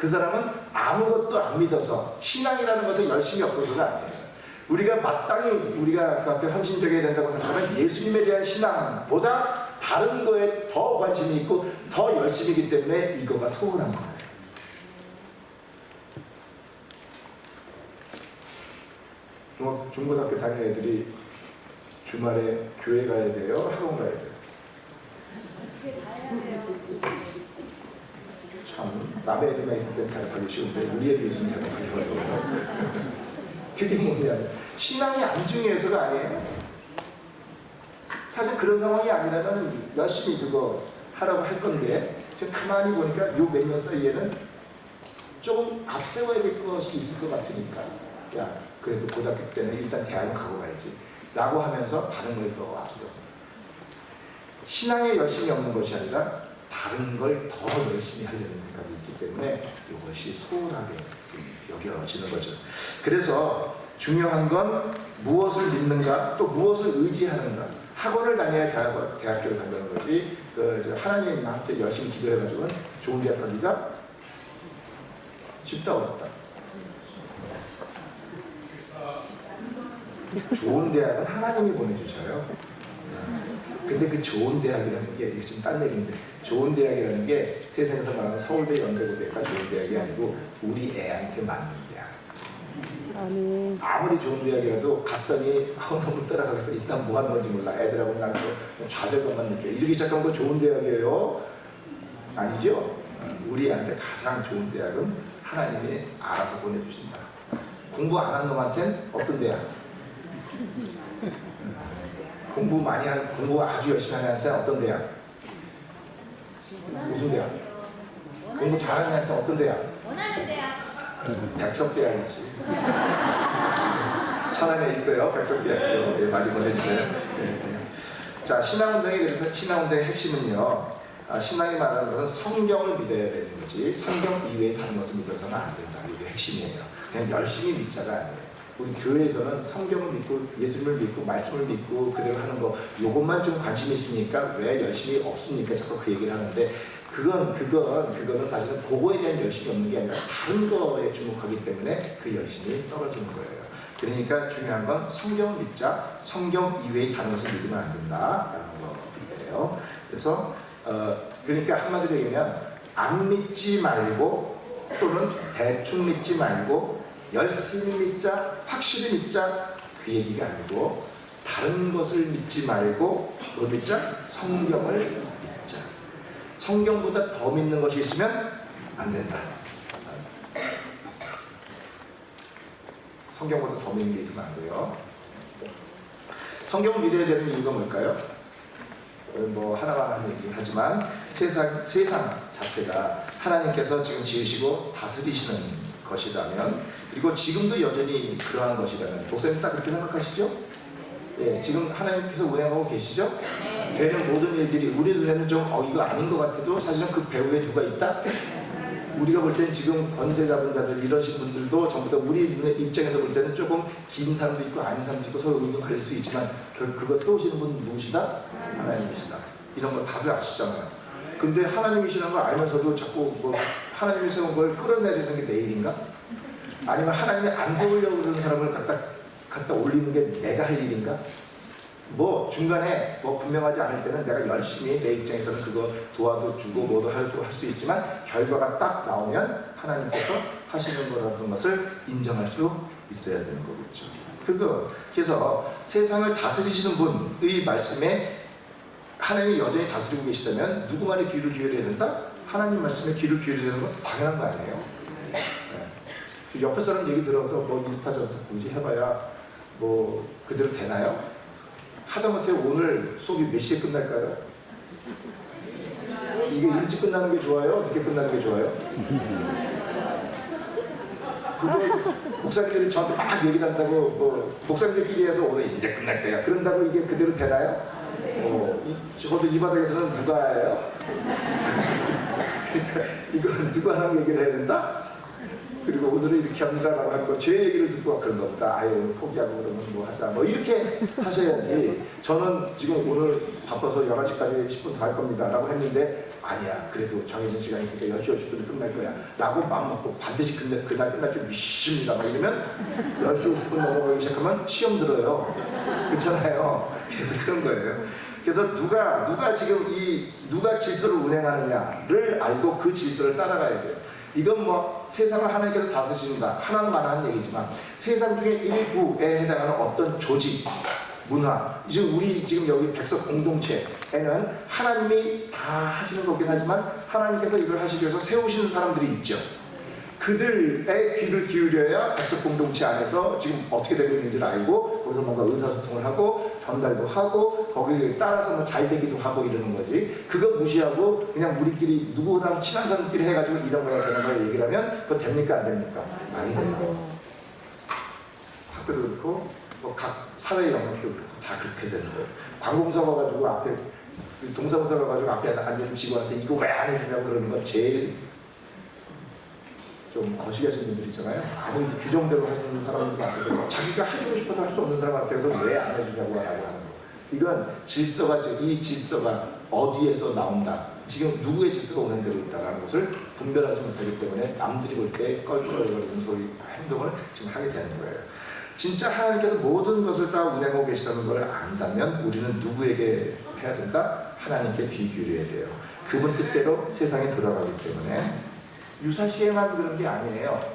사람은 아무것도 안 믿어서 신앙이라는 것은 열심히 없어서가 아니에요. 우리가 마땅히 우리가 그 앞에 헌신적이어야 된다고 생각하면 예수님에 대한 신앙보다 다른 거에 더 관심이 있고 더 열심이기 때문에 이거가 소홀한 거예요. 중고등학교 다니는 애들이 주말에 교회 가야 돼요? 학원 가야 돼요? 남의 애들만 있을 때는 대답하기 쉬운데 우리 애들 있으면 대답하기 어려워요. 그게 뭐냐, 신앙이 안 중요해서가 아니에요. 사실 그런 상황이 아니라면 열심히 그거 하라고 할 건데, 지금 가만히 보니까 요 몇 년 사이에는 조금 앞세워야 될 것이 있을 것 같으니까, 야 그래도 고등학교 때는 일단 대학은 가고 가야지 라고 하면서 다른 걸 더 앞세워. 신앙에 열심이 없는 것이 아니라 다른 걸 더 열심히 하려는 생각이 있기 때문에 이것이 소홀하게 여겨지는 거죠. 그래서 중요한 건 무엇을 믿는가, 또 무엇을 의지하는가. 학원을 다녀야 대학교를 간다는 거지, 하나님한테 열심히 기도해가지고 좋은 대학 가기가 쉽다 어렵다. 좋은 대학은 하나님이 보내주셔요. 근데 그 좋은 대학이라는 게, 이게 지금 딴 얘기인데, 좋은 대학이라는 게 세상에서 말하는 서울대, 연대고대가 좋은 대학이 아니고 우리 애한테 맞는 대학. 아무리 좋은 대학이라도 갔더니 너무 따라가겠어, 일단 뭐 하는 건지 몰라, 애들하고 나는 좌절감만 느껴, 이러기 시작하면 그 좋은 대학이에요? 아니죠? 우리 애한테 가장 좋은 대학은 하나님이 알아서 보내주신다. 공부 안 한 놈한테는 어떤 대학? 공부 많이 한, 공부 아주 열심히 하는 애한테 어떤 대학? 무슨 대학? 공부 잘하는 애한테 어떤 대학? 원하는 대학. 백석대학이지. 천안에 있어요, 백석대학교. 예, 많이 보내주세요. 예. 자, 신앙운동에 대해서, 신앙운동의 핵심은요, 신앙이 말하는 것은 성경을 믿어야 되는 거지, 성경 이외에 다른 것을 믿어서는 안 된다. 이게 핵심이에요. 그냥 열심히 믿자가 아니에요. 우리 교회에서는 성경을 믿고 예수님을 믿고 말씀을 믿고 그대로 하는 거, 요것만 좀 관심이 있으니까 왜 열심히 없습니까? 자꾸 그 얘기를 하는데, 그거는 사실은 그거에 대한 열심이 없는 게 아니라 다른 거에 주목하기 때문에 그 열심이 떨어지는 거예요. 그러니까 중요한 건 성경을 믿자, 성경 이외의 다른 것을 믿으면 안 된다라는 거예요. 그래서 그러니까 한마디로 얘기하면 안 믿지 말고, 또는 대충 믿지 말고 열심히 믿자, 확실히 믿자, 그 얘기가 아니고, 다른 것을 믿지 말고 뭐 믿자? 성경을 믿자. 성경보다 더 믿는 것이 있으면 안 된다. 성경보다 더 믿는 게 있으면 안 돼요. 성경을 믿어야 되는 이유가 뭘까요? 뭐 하나만 하는 얘기긴 하지만 세상 자체가 하나님께서 지금 지으시고 다스리시는 것이라면, 그리고 지금도 여전히 그러한 것이라면, 목사님 딱 그렇게 생각하시죠? 예, 지금 하나님께서 운행하고 계시죠? 되는 모든 일들이 우리 눈에는 좀 이거 아닌 것 같아도 사실은 그 배후에 누가 있다? 우리가 볼 때는 지금 권세 잡은 자들 이러신 분들도 전부 다 우리 눈의 입장에서 볼 때는 조금 긴 사람도 있고 아닌 사람도 있고 서로 의견 갈릴 수 있지만, 그거 세우시는 분은 누구시다? 하나님이시다. 이런 거 다들 아시잖아요. 근데 하나님이시라는 걸 알면서도 자꾸 뭐 하나님이 세운 걸 끌어내야 되는 게 내 일인가? 아니면 하나님이 안 세우려고 그러는 사람을 갖다 올리는 게 내가 할 일인가? 뭐 중간에 뭐 분명하지 않을 때는 내가 열심히 내 입장에서는 그거 도와도 주고 뭐도 할 수 있지만, 결과가 딱 나오면 하나님께서 하시는 거라는 것을 인정할 수 있어야 되는 거겠죠. 그래서 세상을 다스리시는 분의 말씀에 하나님이 여전히 다스리고 계시다면 누구 말에 귀를 기울여야 된다? 하나님 말씀에 귀를 기울여야 되는 건 당연한 거 아니에요? 네. 옆에 사람 얘기 들어서 뭐 이렇다 저렇다 굳이 해봐야 뭐 그대로 되나요? 하다못해 오늘 수업이 몇 시에 끝날까요? 이게 일찍 끝나는 게 좋아요? 늦게 끝나는 게 좋아요? 그거 목사님들이 저한테 막 얘기를 한다고, 뭐 목사님들끼리 해서 오늘 이제 끝날 거야 그런다고 이게 그대로 되나요? 적어도 이 바닥에서는 누가 해요? 이거는 누가 하라고 얘기를 해야 된다? 그리고 오늘은 이렇게 합니다라고 하고 제 얘기를 듣고 그런가 보다, 아예 오늘 포기하고 그러면 뭐 하자, 뭐 이렇게 하셔야지. 저는 지금 오늘 바빠서 11시까지 10분 더 할 겁니다 라고 했는데, 아니야 그래도 정해진 시간이 있으니까 10시 50분에 끝날 거야 라고 마음 먹고 반드시 그날 끝날 줄 믿습니다 막 이러면 10시 50분 넘어가기 시작하면 시험 들어요. 그렇잖아요. 그래서 그런 거예요. 그래서 누가 지금 누가 질서를 운행하느냐를 알고 그 질서를 따라가야 돼요. 이건 뭐 세상을 하나님께서 다스리신다, 하나는 말하는 얘기지만 세상 중에 일부에 해당하는 어떤 조직, 문화. 지금 우리 지금 여기 백석 공동체에는 하나님이 다 하시는 거긴 하지만 하나님께서 이걸 하시기 위해서 세우시는 사람들이 있죠. 그들의 귀를 기울여야 백석 공동체 안에서 지금 어떻게 되고 있는지를 알고 거기서 뭔가 의사소통을 하고 전달도 하고 거기에 따라서 뭐 잘 되기도 하고 이러는 거지. 그거 무시하고 그냥 우리끼리 누구랑 친한 사람끼리 해가지고 이런 거야 저런 거야 얘기를 하면 그거 됩니까 안 됩니까? 아니에요. 학교도 그렇고 뭐 각 사회 영역도 그렇고 다 그렇게 되는 거예요. 관공서 가가지고 앞에 동사무소 가가지고 앞에 앉은 직원한테 이거 왜 안 해주냐고 그러는 건 제일 좀 거시기 하시는 분들 있잖아요. 아무리 규정대로 해주는 사람들도 아니고 자기가 해주고 싶어도 할 수 없는 사람한테서 왜 안 해주냐고 하는 거. 이건 질서가, 이 질서가 어디에서 나온다. 지금 누구의 질서가 오는 대로 있다는 것을 분별하지 못하기 때문에 남들이 볼 때 껄껄거리는 소리, 행동을 지금 하게 되는 거예요. 진짜 하나님께서 모든 것을 다 운행하고 계시다는 걸 안다면 우리는 누구에게 해야 된다? 하나님께 귀 기울여야 돼요. 그분 뜻대로 세상에 돌아가기 때문에 유사시에만 그런 게 아니에요.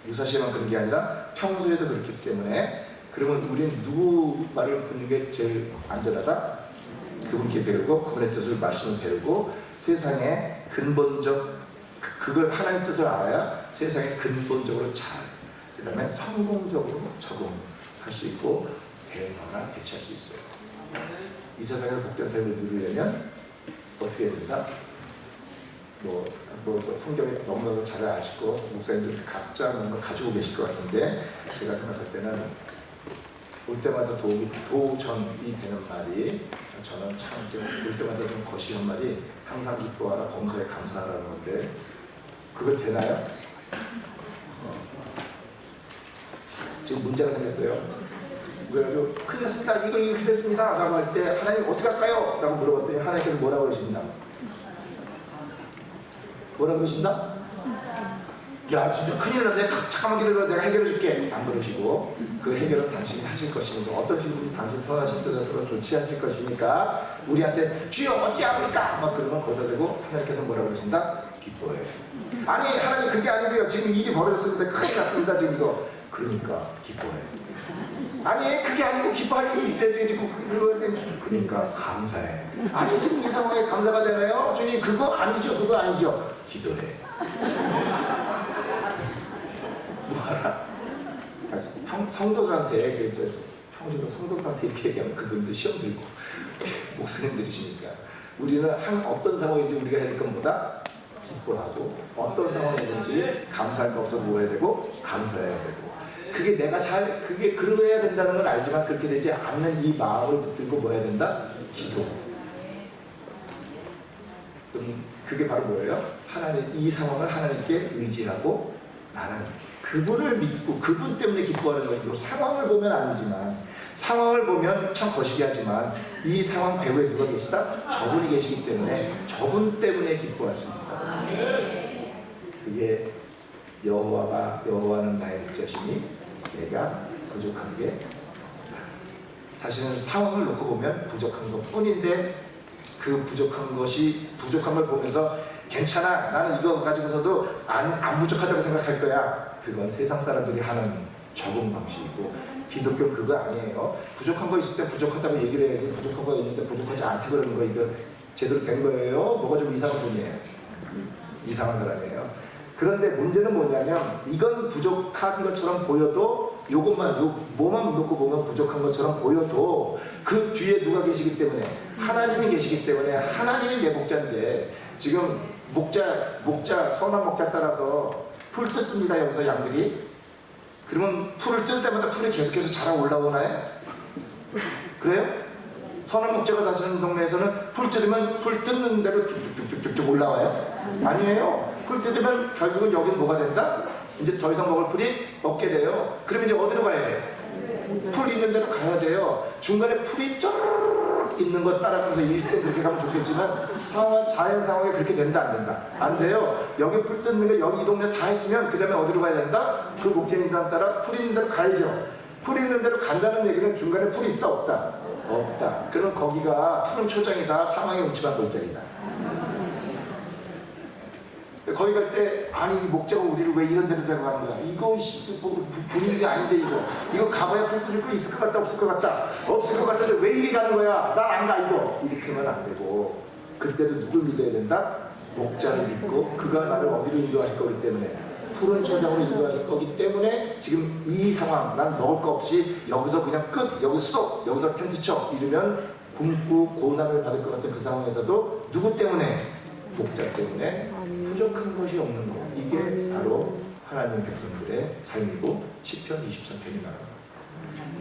유사시에만 그런 게 아니라 평소에도 그렇기 때문에 그러면 우리는 누구 말을 듣는 게 제일 안전하다? 그분께 배우고 그분의 뜻을 말씀을 배우고 세상에 근본적 그걸 하나님 뜻을 알아야 세상에 근본적으로 잘 그 다음에 성공적으로 적응할 수 있고 대응하거나 대처할 수 있어요. 이 세상에서 복된 삶을 누리려면 어떻게 해야 된다? 뭐 성경에 너무나도 잘 아시고 목사님들 각자 뭔가 가지고 계실 것 같은데 제가 생각할 때는 올 때마다 도전이 되는 말이 저는 참 올 때마다 좀 거시한 말이 항상 기뻐하라 범사에 감사하라는 건데 그거 되나요? 지금 문제가 생겼어요. 그래가지고 큰일 났습니다. 이거 이렇게 됐습니다. 라고 할 때 하나님 어떻게 할까요? 라고 물어봤더니 하나님께서 뭐라고 그러신다? 뭐라 그러신다? 야 진짜 큰일 났네. 잠깐만 기다려 내가 해결해 줄게. 안 그러시고 그 해결은 당신이 하실 것이니까 어떤 식으로 당신 선하신 뜻으로 좋지 하실 것이니까 우리한테 주여 어찌합니까? 막 그러면 거기다 대고 하나님께서 뭐라 그러신다? 기뻐해요. 아니 하나님 그게 아니고요. 지금 일이 벌어졌습니다. 큰일 났습니다. 지금 이거. 그러니까 기뻐해요. 아니 그게 아니고 기뻐할 일이 있어야지. 그러니까 감사해. 아니 지금 이 상황에 감사가 되나요? 주님 그거 아니죠. 그거 아니죠. 기도해. 뭐하라? 성도들한테 평소에 성도들한테 이렇게 얘기하면 그분들 시험 들고 목사님들이시니까 우리는 어떤 상황인지 우리가 해야 될 것보다 기뻐하고 어떤 상황이든지 감사할 거 없어 뭐 해야 되고 감사해야 되고 그게 내가 그게 그러해야 된다는 건 알지만 그렇게 되지 않는 이 마음을 붙들고 뭐 해야 된다? 기도. 그게 바로 뭐예요? 하나님 이 상황을 하나님께 의지하고 나는 그분을 믿고 그분 때문에 기뻐하는 거예요. 상황을 보면 아니지만 상황을 보면 참 거시기 하지만 이 상황 배후에 누가 계시다? 저분이 계시기 때문에 저분 때문에 기뻐할 수 있다. 그게 여호와는 나의 목자시니 내가 부족한 게 사실은 상황을 놓고 보면 부족한 것 뿐인데 그 부족한 걸 보면서 괜찮아 나는 이거 가지고서도 안 부족하다고 생각할 거야. 그건 세상 사람들이 하는 적응 방식이고 기독교는 그거 아니에요. 부족한 거 있을 때 부족하다고 얘기를 해야지 부족한 거 있는데 부족하지 않다 그러는 거 이거 제대로 된 거예요? 뭐가 좀 이상한 분이에요. 이상한 사람이에요. 그런데 문제는 뭐냐면 이건 부족한 것처럼 보여도 뭐만 놓고 보면 부족한 것처럼 보여도 그 뒤에 누가 계시기 때문에 하나님이 계시기 때문에 하나님이 내 목자인데 지금 선한 목자 따라서 풀 뜯습니다 여기서 양들이. 그러면 풀을 뜯을 때마다 풀이 계속해서 자라 올라오나요? 그래요? 선한 목자가 다스리는 동네에서는 풀 뜯으면 풀 뜯는 대로 쭉쭉쭉쭉 올라와요? 아니에요. 풀 뜯으면 결국은 여긴 뭐가 된다? 이제 더 이상 먹을 풀이 없게 돼요. 그러면 이제 어디로 가야 돼요? 풀 있는 데로 가야 돼요. 중간에 풀이 쫙 있는 것 따라가면서 일생 그렇게 가면 좋겠지만 자연 상황에 그렇게 된다 안 된다? 안 돼요. 여기 풀 뜯는 게 여기 이 동네 다 있으면 그 다음에 어디로 가야 된다? 그 목재인단 따라 풀 있는 데로 가야죠. 풀 있는 데로 간다는 얘기는 중간에 풀이 있다 없다? 없다. 그럼 거기가 푸른 초장이다. 사망의 음침한 골짜기다. 거기 갈 때 아니 목자가 우리를 왜 이런 데로 데려가는 거야? 이거 뭐, 분위기가 아닌데 이거 가봐야 불 터질 거 있을 것 같다 없을 것 같다 없을 것 같은데 왜 이리 가는 거야? 난 안 가 이거 이렇게 하면 안 되고 그때도 누굴 믿어야 된다? 목자를 믿고 그가 나를 어디로 인도하실 거기 때문에 푸른 초장으로 인도하실 거기 때문에 지금 이 상황 난 먹을 거 없이 여기서 그냥 끝 여기서 스톱 여기서 텐트 쳐 이러면 굶고 고난을 받을 것 같은 그 상황에서도 누구 때문에? 목자 때문에 부족한 것이 없는 것 이게 바로 하나님 백성들의 삶이고 시편 23편이 말합니다.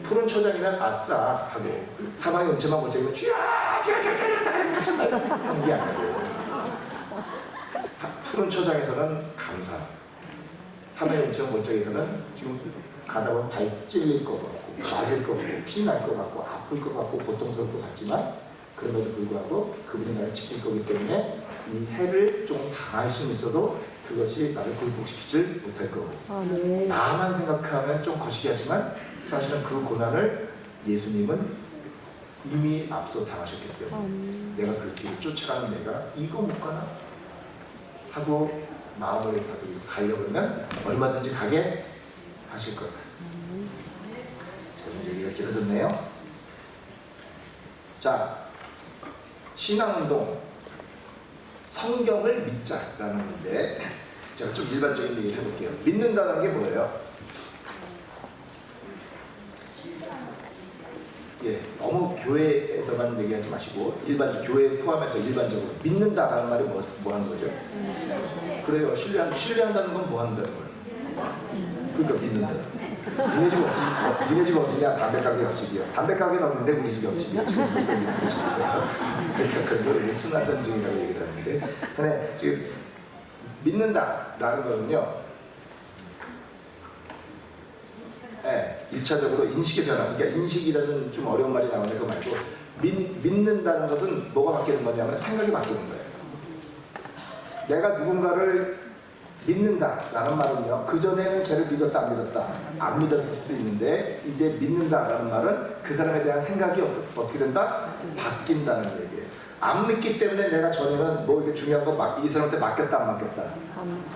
푸른 초장이면 아싸 하고 사방에 음침한 골짜기면 쥐야 갇혔다 하는 게 아니고 푸른 초장에서는 감사 사방에 음침한 골짜기에서는 지금 가다 보면 발 찔릴 것 같고 가질 것 같고 피 날 것 같고 아플 것 같고 고통스러울 것 같지만 그럼에도 불구하고 그분이 나를 지킬 거기 때문에 이 해를 좀 당할 수는 있어도 그것이 나를 굴복시키질 못할 거고 네. 나만 생각하면 좀 거시기하지만 사실은 그 고난을 예수님은 이미 앞서 당하셨기 때문에 내가 그 길을 쫓아가는 내가 이거 못 가나? 하고 마음을 가려고 하면 얼마든지 가게 하실 거다. 저는 얘기가 길어졌네요. 자, 신앙운동 성경을 믿자라는 건데 제가 좀 일반적인 얘기를 해볼게요. 믿는다는 게 뭐예요? 예, 너무 교회에서만 얘기하지 마시고 일반 교회 포함해서 일반적으로 믿는다라는 말이 뭐 하는 거죠? 그래요. 신뢰한다는 건 뭐 한다는 거예요? 그러니까 믿는다. 니네 집 어디냐? 담배 가게 옆집이요. 담배 가게는 없는데 우리 집 옆집이요. 지금 벌써 믿으셨어요. 그러니까 그걸 순화선증이라고 얘기를 하는데, 근데 지금 믿는다라는 거는요, 네, 1차적으로 인식의 변화. 그러니까 인식이라는 좀 어려운 말이 나오는데 그거 말고 믿는다는 것은 뭐가 바뀌는 거냐면 생각이 바뀌는 거예요. 내가 누군가를 믿는다라는 말은요, 그전에는 걔를 믿었다 안 믿었다 안 믿었을 수도 있는데 이제 믿는다라는 말은 그 사람에 대한 생각이 어떻게 된다? 바뀐다는 얘기예요. 안 믿기 때문에 내가 전에는 뭐 이렇게 중요한 거 이 사람한테 맡겼다 안 맡겼다?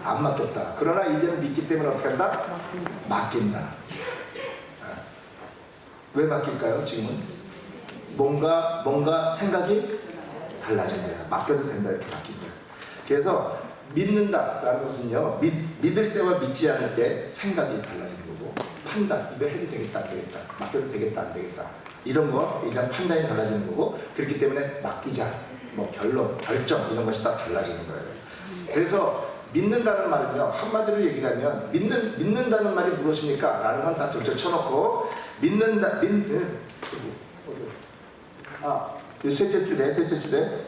안 맡겼다. 그러나 이제는 믿기 때문에 어떻게 한다? 맡긴다. 왜 맡길까요? 지금은 뭔가 생각이 달라진 거야. 맡겨도 된다 이렇게 바뀐 거야. 그래서 믿는다라는 것은요, 믿을 때와 믿지 않을 때 생각이 달라지는 거고, 판단, 이거 해도 되겠다 안 되겠다, 맡겨도 되겠다 안 되겠다, 이런 거 일단 판단이 달라지는 거고, 그렇기 때문에 맡기자, 뭐 결정 이런 것이 다 달라지는 거예요. 그래서 믿는다는 말은요, 한마디로 얘기하면 믿는다는 말이 무엇입니까? 라는 건 다 둘째 쳐놓고 셋째 줄에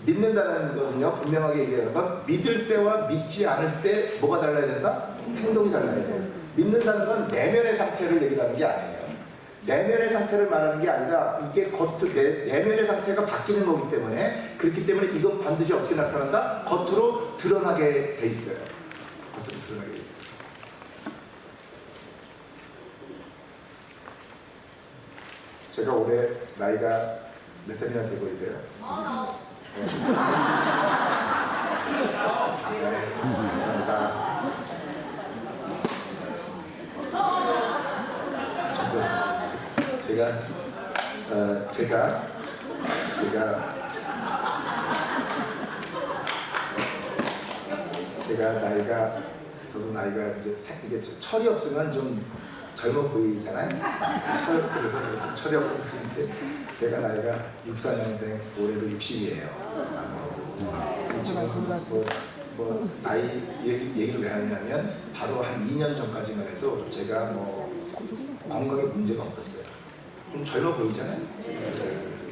믿는다는 것은요, 분명하게 얘기하는 건 믿을 때와 믿지 않을 때 뭐가 달라야 된다? 행동이 달라야 돼요. 믿는다는 건 내면의 상태를 얘기하는 게 아니에요. 내면의 상태를 말하는 게 아니라 이게 내면의 상태가 바뀌는 거기 때문에, 그렇기 때문에 이건 반드시 어떻게 나타난다? 겉으로 드러나게 돼 있어요. 겉으로 드러나게 돼 있어요. 제가 올해 나이가 몇 살이나 되고 보이세요? 네. 감사합니다. 제가 저도 나이가 이제 이게 철이 없으면 좀 젊어 보이잖아요. 그래서 좀 철이 없어서 그런데 제가 나이가 64년생, 올해로 60이에요. 지금 뭐 나이 얘기를 왜 하냐면 바로 한 2년 전까지만 해도 제가 뭐 건강에 문제가 없었어요. 좀 젊어 보이잖아요.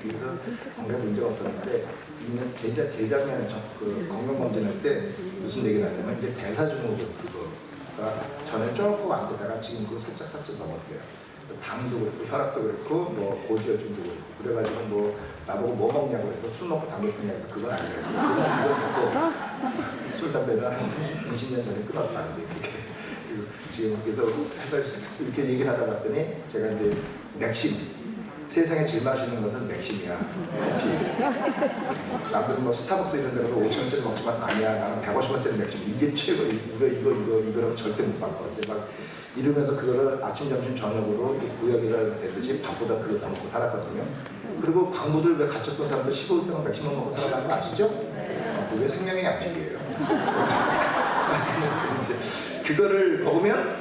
그래서 건강에 문제가 없었는데 2년 재작년에 그 건강검진할 때 무슨 얘기를 하냐면 이제 대사증후군 그거가 전에 조금 안 되다가 지금 그거 살짝 넘었어요. 당도 그렇고 혈압도 그렇고 뭐 고지혈증도 그렇고 그래가지고 뭐 나보고 뭐 먹냐고 해서 술 먹고 담배 피냐 해서 그건 아니에요. 그건 먹고 술 담배는 한 20년 전에 끊었다는데 그렇게 지금 그래서 해서 이렇게 얘기를 하다 봤더니 제가 이제 세상에 제일 맛있는 것은 맥심이야. 커피. 남들은 뭐 스타벅스 이런 데로 5,000원짜리 먹지만 아니야. 나는 150원짜리 맥심. 이게 최고. 이거라고 절대 못 바꿔. 이제 막 이러면서 그거를 아침, 점심, 저녁으로 구역이라는 데듯이 밥보다 그거 다 먹고 살았거든요. 그리고 광부들 왜 갇혔던 사람들 15일 동안 맥심만 먹고 살아가는 거 아시죠? 그게 생명의 양식이에요. 그거를 먹으면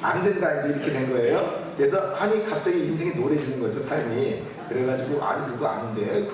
안 된다 이렇게 된 거예요. 그래서 아니 갑자기 인생이 노래지는 거죠, 삶이. 그래가지고 아니 그거 아닌데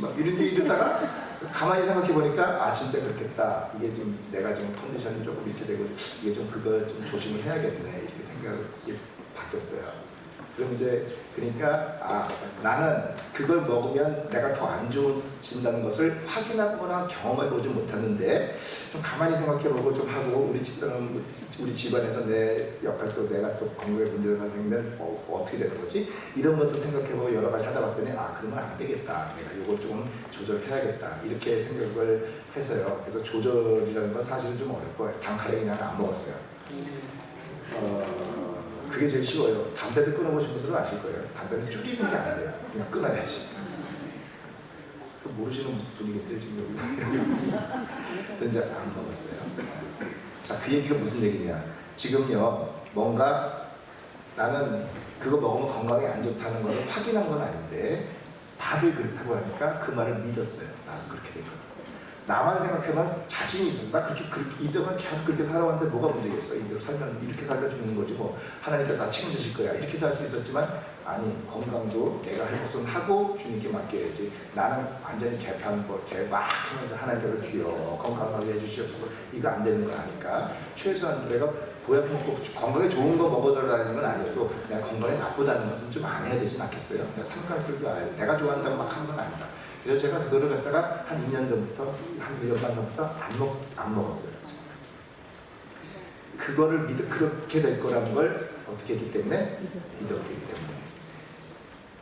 막 이러다가 가만히 생각해 보니까 아 진짜 그렇겠다. 이게 지금 내가 지금 컨디션이 조금 이렇게 되고 이게 좀 그거 좀 조심을 해야겠네 이렇게 생각이 바뀌었어요. 그럼 이제 그러니까 아 나는 그걸 먹으면 내가 더 안 좋아진다는 것을 확인하거나 경험해 보지 못했는데 좀 가만히 생각해보고 좀 하고 우리 집사람 우리 집안에서 내 역할도 내가 또 건강에 문제가 생기면 어떻게 되는 거지 이런 것도 생각해보고 여러 가지 하다 봤더니 아 그러면 안 되겠다 내가 이걸 조금 조절해야겠다 이렇게 생각을 해서요. 그래서 조절이라는 건 사실은 좀 어렵고 단칼에 그냥 안 먹었어요. 그게 제일 쉬워요. 담배도 끊어보신 분들은 아실 거예요. 담배는 줄이는 게 안 돼요. 그냥 끊어야지. 또 모르시는 분이겠는데 지금 여기. 그래서 이제 안 먹었어요. 자, 그 얘기가 무슨 얘기냐. 지금요, 뭔가 나는 그거 먹으면 건강에 안 좋다는 걸 확인한 건 아닌데 다들 그렇다고 하니까 그 말을 믿었어요. 나도 그렇게 된 거예요. 나만 생각해보면 자신이 있어. 나 그렇게 이대로만 계속 그렇게 살아왔는데 뭐가 문제겠어. 이대로 살면 이렇게 살다 죽는 거지 뭐. 하나님께서 다 책임지실 거야. 이렇게도 할 수 있었지만 아니 건강도 내가 할 것은 하고 주님께 맡겨야지. 나는 완전히 개판 막 하면서 하나님께서 주여 건강하게 해주시옵소서. 이거 안 되는 거 아니까 최소한 내가 보약 먹고 건강에 좋은 거 먹어달라는 건 아니어도 내가 건강에 나쁘다는 것은 좀 안 해야 되지 않겠어요? 내가 상관들도 알아요. 내가 좋아한다고 막 하는 건 아니다. 그래서 제가 그거를 갖다가 한 2년 전부터, 한 1년 반 전부터 안 먹었어요. 그거를 그렇게 될 거라는 걸 어떻게 했기 때문에? 믿었기 때문에.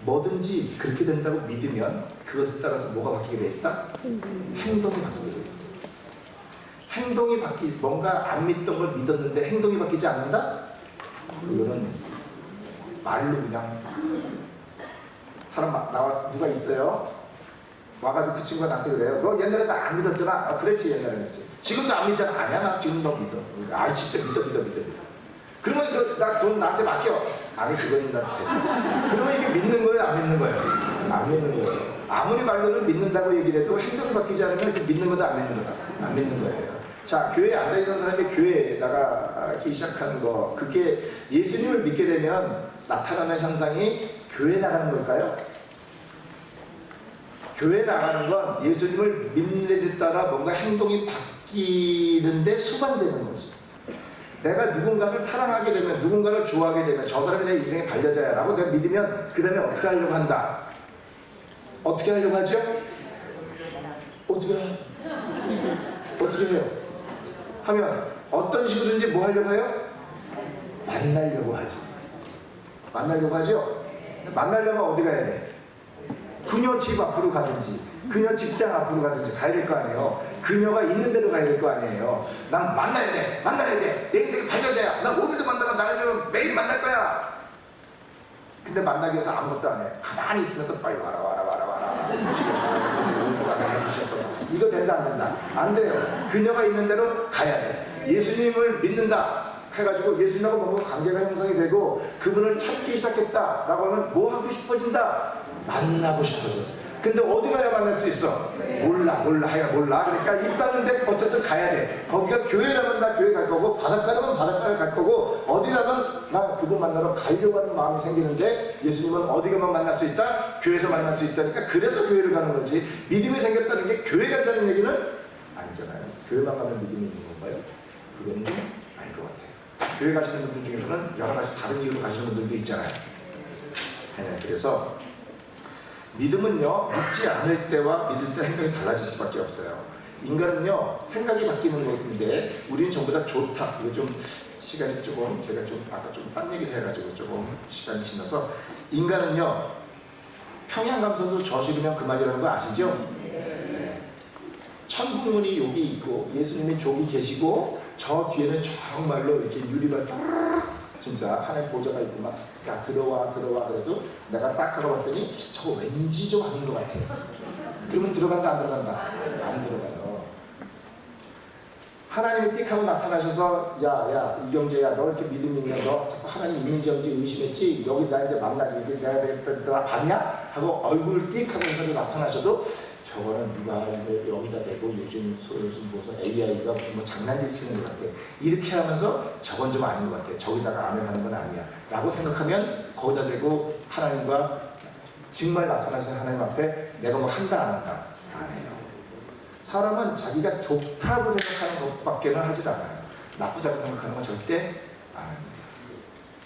뭐든지 그렇게 된다고 믿으면 그것에 따라서 뭐가 바뀌게 돼 있다? 행동이 바뀌게 돼 있어요. 행동이 뭔가 안 믿던 걸 믿었는데 행동이 바뀌지 않는다? 그거는 말로 그냥 사람 나와서 누가 있어요? 와가지고 그 친구가 나한테 그래요. 너 옛날에 나 안 믿었잖아. 아, 그랬지 옛날에는. 지금도 안 믿잖아. 아니야 나 지금 너 믿어. 아 진짜 믿어. 그러면 나 돈 나한테 맡겨. 아니 그거는 나 됐어. 그러면 이게 믿는 거예요 안 믿는 거예요? 안 믿는 거예요. 아무리 말로는 믿는다고 얘기를 해도 행동이 바뀌지 않으면 그 믿는 거다 안 믿는 거다? 안 믿는 거예요. 자 교회에 안 다니던 사람이 교회에 나가기 시작하는 거 그게 예수님을 믿게 되면 나타나는 현상이 교회에 나가는 걸까요? 교회 나가는 건 예수님을 믿는 데 따라 뭔가 행동이 바뀌는데 수반되는 거지. 내가 누군가를 사랑하게 되면 누군가를 좋아하게 되면 저 사람이 내 인생의 반려자야 라고 내가 믿으면 그 다음에 어떻게 하려고 한다. 어떻게 하려고 하죠? 어떻게 해요? 하면 어떤 식으로든지 뭐 하려고 해요? 만나려고 하죠. 만나려면 어디 가야 돼? 그녀 집 앞으로 가든지 그녀 직장 앞으로 가든지 가야 될 거 아니에요. 그녀가 있는 데로 가야 될 거 아니에요. 난 만나야 돼. 내 인생의 반려자야. 나 오늘도 만나고 나중에 매일 만날 거야. 근데 만나기 위해서 아무것도 안 해. 가만히 있으면서 빨리 와라. 이거 된다 안 된다? 안 돼요. 그녀가 있는 데로 가야 돼. 예수님을 믿는다 해가지고 예수님하고 뭔가 관계가 형성이 되고 그분을 찾기 시작했다라고 하면 뭐 하고 싶어진다? 만나고 싶어져. 근데 어디 가야 만날 수 있어? 몰라. 그러니까 있다는데 어쨌든 가야 돼. 거기가 교회라면 나 교회 갈 거고 바닷가라면 바닷가를 갈 거고 어디라면 나 그분 만나러 가려고 하는 마음이 생기는데 예수님은 어디 가면 만날 수 있다? 교회에서 만날 수 있다니까 그래서 교회를 가는 거지. 믿음이 생겼다는 게 교회 간다는 얘기는 아니잖아요. 교회만 가면 믿음이 있는 건가요? 그건 좀 아닐 것 같아요. 교회 가시는 분들 중에서는 여러 가지 다른 이유로 가시는 분들도 있잖아요. 네, 그래서 믿음은요, 믿지 않을 때와 믿을 때 행동이 달라질 수밖에 없어요. 인간은요, 생각이 바뀌는 건데 우리는 전부 다 좋다. 이거 좀 시간이 조금 제가 좀 아까 좀 딴 얘기를 해가지고 조금 시간이 지나서 인간은요, 평양감선도 저식이면 그만이라는 거 아시죠? 네. 천국문이 여기 있고 예수님이 저기 계시고 저 뒤에는 정말로 이렇게 유리가 쭉 진짜 하나님 보좌가 있고 막 야 들어와 그래도 내가 딱 하고 봤더니 저거 왠지 좀 아닌 것 같아. 그러면 들어간다 안 들어간다? 안 들어가요. 하나님이 띡 하고 나타나셔서 야 이경재야 너 이렇게 믿음이 있냐? 너 자꾸 하나님 있는지 없는지 의심했지? 여기 나 이제 만나기 내가 너 봤냐? 하고 얼굴을 띡 하고 나타나셔도 저거는 누가 여기다 대고 요즘 무슨 AI가 무슨 뭐 장난질 치는 것 같아. 이렇게 하면서 저건 좀 아닌 것 같아. 저기다가 아멘 하는 건 아니야. 라고 생각하면 거기다 대고 하나님과 정말 나타나신 하나님 앞에 내가 뭐 한다 안 한다? 안 해요. 사람은 자기가 좋다고 생각하는 것밖에는 하질 않아요. 나쁘다고 생각하는 건 절대 안 합니다.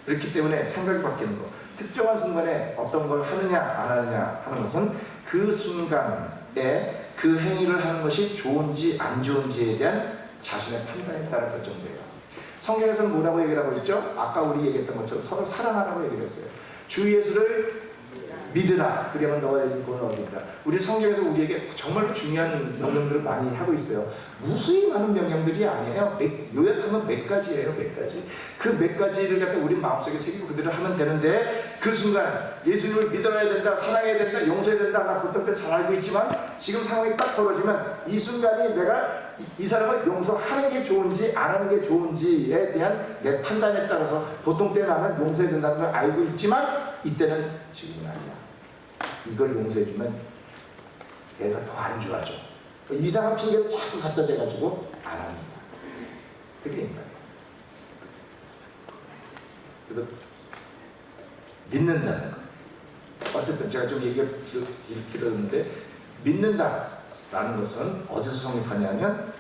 그렇기 때문에 생각이 바뀌는 거. 특정한 순간에 어떤 걸 하느냐 안 하느냐 하는 것은 그 순간에 그 행위를 하는 것이 좋은지 안 좋은지에 대한 자신의 판단에 따라 결정돼요. 성경에서는 뭐라고 얘기를 하고 있죠? 아까 우리 얘기했던 것처럼 서로 사랑하라고 얘기를 했어요. 주 예수를 믿으라. 그러면 너가 내준 구원을 얻으리라. 우리 성경에서 우리에게 정말로 중요한 명령들을 많이 하고 있어요. 무수히 많은 명령들이 아니에요. 요약하면 몇 가지예요. 몇 가지. 그 몇 가지를 갖다 우리 마음속에 새기고 그대로 하면 되는데 그 순간 예수님을 믿어야 된다, 사랑해야 된다, 용서해야 된다. 나 보통 때 잘 알고 있지만 지금 상황이 딱 벌어지면 이 순간이 내가 이 사람을 용서하는 게 좋은지 안 하는 게 좋은지에 대한 내 판단에 따라서 보통 때 나는 용서해야 된다는 걸 알고 있지만 이때는 지금은 아니야. 이걸 용서해주면 내가 더 안 좋아져. 이상한 핑계를 자꾸 갖다 대가지고 안 합니다. 그게 인간이에요. 그래서 믿는다는 거. 어쨌든 제가 좀 얘기가 길었는데 믿는다라는 것은 어디서 성립하냐면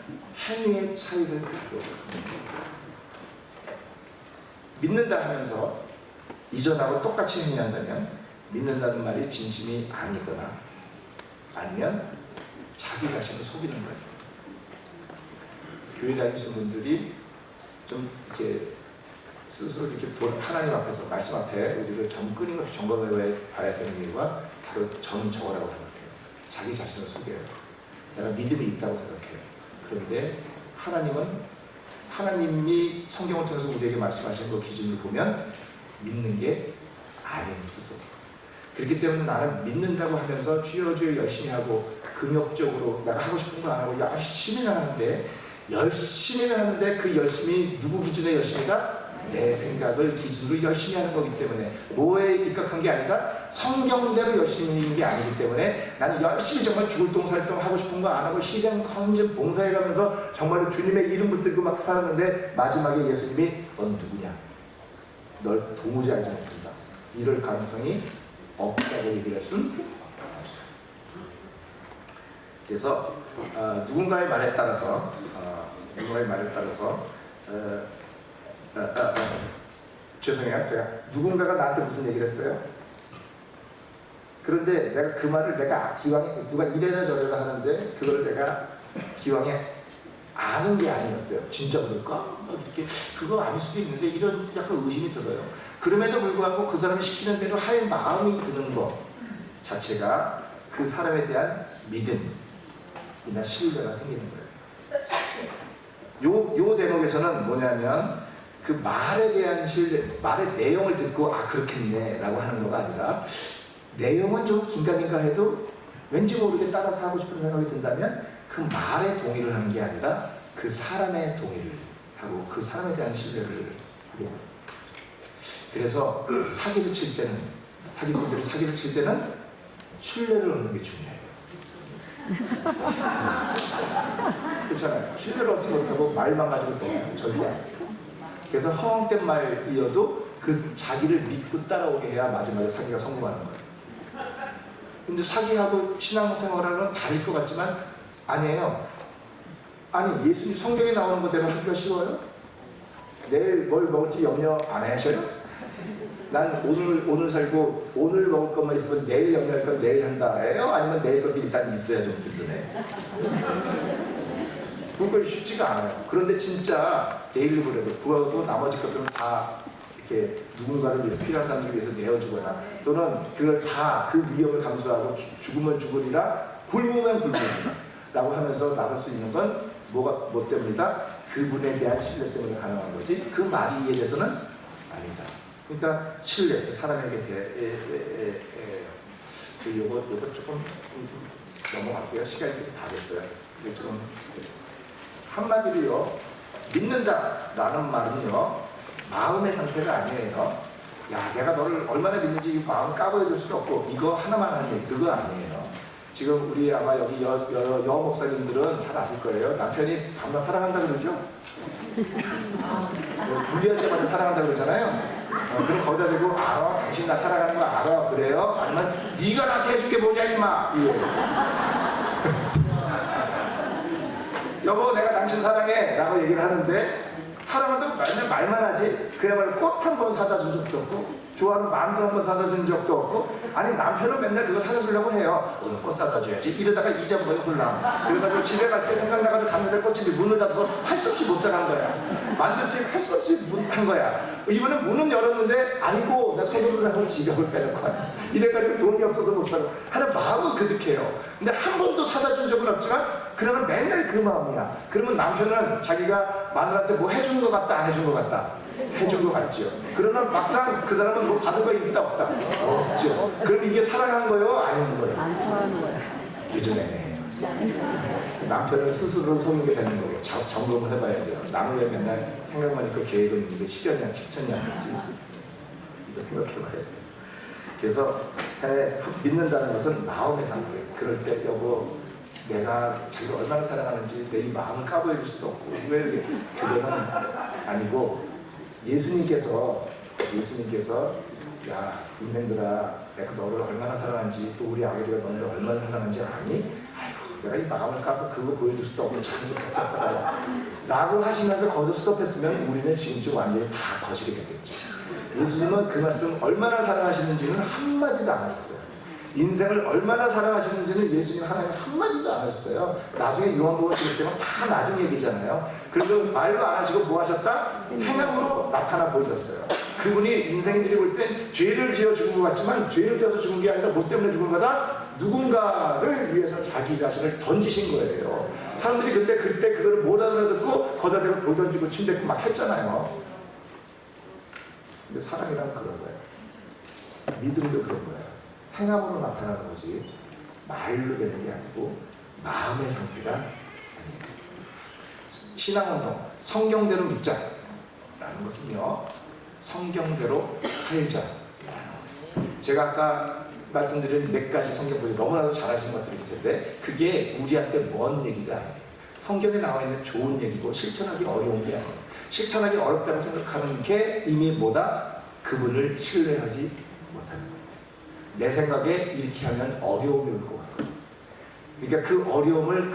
행위의 차이를 가져옵니다. 믿는다 하면서 이전하고 똑같이 행위한다면 믿는다는 말이 진심이 아니거나 아니면 자기 자신을 속이는 거예요. 교회 다니시는 분들이 좀 이렇게 스스로 이렇게 하나님 앞에서 말씀 앞에 우리를 좀 끊임없이 점검해 봐야 되는 이유가 바로 저는 저거라고 생각해요. 자기 자신을 속여요. 내가 믿음이 있다고 생각해요. 그런데 하나님은 하나님이 성경을 통해서 우리에게 말씀하시는 그 기준을 보면 믿는 게 아닐 수도. 그렇기 때문에 나는 믿는다고 하면서 주여 열심히 하고 근역적으로 내가 하고 싶은 거 안 하고 열심히는 하는데 그 열심히 누구 기준의 열심이다? 내 생각을 기준으로 열심히 하는 거기 때문에 뭐에 입각한 게 아니라 성경대로 열심히 하는 게 아니기 때문에 나는 열심히 정말 죽을 똥살똥 하고 싶은 거 안 하고 희생, 헌신, 봉사해가면서 정말로 주님의 이름 붙들고 막 살았는데 마지막에 예수님이 넌 누구냐? 널 도무지 알지 못한다. 이럴 가능성이 없다고 얘기를 할 수는 없어요. 그래서 누군가의 말에 따라서 죄송해요. 제가 누군가가 나한테 무슨 얘기를 했어요. 그런데 내가 그 말을 내가 기왕에 누가 이래라 저래라 하는데 그걸 내가 기왕에 아는 게 아니었어요. 진짜 그럴까? 이렇게 그거 아닐 수도 있는데 이런 약간 의심이 들어요. 그럼에도 불구하고 그 사람이 시키는 대로 할 마음이 드는 것 자체가 그 사람에 대한 믿음이나 신뢰가 생기는 거예요. 요 대목에서는 뭐냐면 그 말에 대한 신뢰, 말의 내용을 듣고 그렇겠네 라고 하는 거가 아니라 내용은 좀 긴가민가 해도 왠지 모르게 따라서 하고 싶은 생각이 든다면 그 말에 동의를 하는 게 아니라 그 사람의 동의를 하고 그 사람에 대한 신뢰를 하게 됩니다. 그래서 사기를 칠 때는 사기꾼들이 사기를 칠 때는 신뢰를 얻는 게 중요해요. 그렇잖아요. 신뢰를 얻지 못하고 말만 가지고 되면 절대 안 돼요. 그래서 허황된 말이어도 그 자기를 믿고 따라오게 해야 마지막에 사기가 성공하는 거예요. 근데 사기하고 신앙생활하고는 다를 것 같지만 아니에요. 아니 예수님 성경에 나오는 것대로 하기가 쉬워요? 내일 뭘 먹을지 염려 안 하셔요? 난 오늘 살고 오늘 먹을 것만 있으면 내일 염려할 건 내일 한다예요? 아니면 내일 것도 일단 있어야 좀 든든해. 그건 쉽지가 않아요. 그런데 진짜 데일리 브레드 그거하고 나머지 것들은 다 이렇게 누군가를 위해서 필요한 사람들 위해서 내어주거나 또는 그걸 다 그 위험을 감수하고 죽으면 죽으리라 굶으면 굶으리라 라고 하면서 나설 수 있는 건 뭐 때문이다? 그분에 대한 신뢰 때문에 가능한 거지 그 말이 이해돼서는 아니다. 그러니까 신뢰, 사람에게 요거 조금 넘어갈게요. 시간이 지금 다 됐어요. 이게 좀 한마디로요, 믿는다라는 말은요, 마음의 상태가 아니에요. 야, 내가 너를 얼마나 믿는지 마음 까보여줄 수도 없고 이거 하나만 하는 게 그거 아니에요. 지금 우리 아마 여기 여 목사님들은 잘 아실 거예요. 남편이 밤낮 사랑한다 그러죠? 분리할 때마다 사랑한다 그러잖아요. 그럼 거기다 대고 알아? 당신 나 사랑하는 거 알아? 그래요? 아니면 네가 나한테 해줄 게 뭐냐 임마! 여보 내가 당신 사랑해 라고 얘기를 하는데 사랑한다고 맨날 말만 하지 그야말로 꽃 한 번 사다 준 적도 없고 좋아하는 만두 한 번 사다 준 적도 없고 아니 남편은 맨날 그거 사다 주려고 해요. 오늘 꽃 사다 줘야지 이러다가 잊어버려 홀랑 그래가지고 집에 갈 때 생각나가지고 갔는데 꽃집이 문을 닫아서 할 수 없이 못 사간 거야. 만두집 할 수 없이 한 거야. 이번엔 문은 열었는데 아이고 나 손으로 나서 지갑을 빼는 거야. 이래가지고 돈이 없어서 못 사고 하는 마음은 그득해요. 근데 한 번도 사다 준 적은 없지만 그러면 맨날 그 마음이야. 그러면 남편은 자기가 마누라한테 뭐 해준 것 같다 안 해준 것 같다 해준 것 같지요. 그러나 막상 그 사람은 뭐 받은 거 있다 없다 없죠. 그럼 이게 사랑한 거예요 아닌 거예요? 안 사랑하는 거예요. 예전에 남편은 스스로 속이게 되는 거고 점검을 해봐야 돼요. 나는 왜 맨날 생각만 있고 계획은 있는데 실현이 한 10천이 안 됐지? 이거 생각해봐야 돼요. 그래서 믿는다는 것은 마음의 상태. 그럴 때 여보 내가 자기가 얼마나 사랑하는지 내 이 마음을 까보여줄 수도 없고 왜 이렇게 그거는 아니고 예수님께서 야 인생들아 내가 너를 얼마나 사랑하는지 또 우리 아버지가 너를 얼마나 사랑하는지 아니? 아이고 내가 이 마음을 까서 그거 보여줄 수도 없고 참 복잡하다 라고 하시면서 거기서 스톱했으면 우리는 지금쯤 완전히 다 거시게 됐겠죠. 예수님은 그 말씀 얼마나 사랑하시는지는 한마디도 안 하셨어요. 인생을 얼마나 사랑하시는지는 예수님 하나님 한마디도 안 하셨어요. 나중에 요한복음 읽을 때는 다 나중 얘기잖아요. 그래도 말도 안 하시고 뭐 하셨다? 행함으로 나타나 보셨어요. 그분이 인생들이 볼 땐 죄를 지어 죽은 것 같지만 죄를 지어서 죽은 게 아니라 뭐 때문에 죽은 거다? 누군가를 위해서 자기 자신을 던지신 거예요. 사람들이 그때 그거를 못 알아듣고 거기다 대고 돌 던지고 침 뱉고 막 했잖아요. 근데 사랑이란 그런 거예요. 믿음도 그런 거예요. 행함으로 나타나는 거지 말로 되는 게 아니고 마음의 상태가 아니에요. 신앙운동, 성경대로 믿자라는 것은요 성경대로 살자라는 거죠. 제가 아까 말씀드린 몇 가지 성경 보지 너무나도 잘 아시는 것들일 텐데 그게 우리한테 먼 얘기가 아니에요. 성경에 나와 있는 좋은 얘기고 실천하기 어려운 게 아니에요. 실천하기 어렵다고 생각하는 게 이미 뭐다? 그분을 신뢰하지 못하는 거예요. 내 생각에 이렇게 하면 어려움이 올 것 같거든요. 그러니까 그 어려움을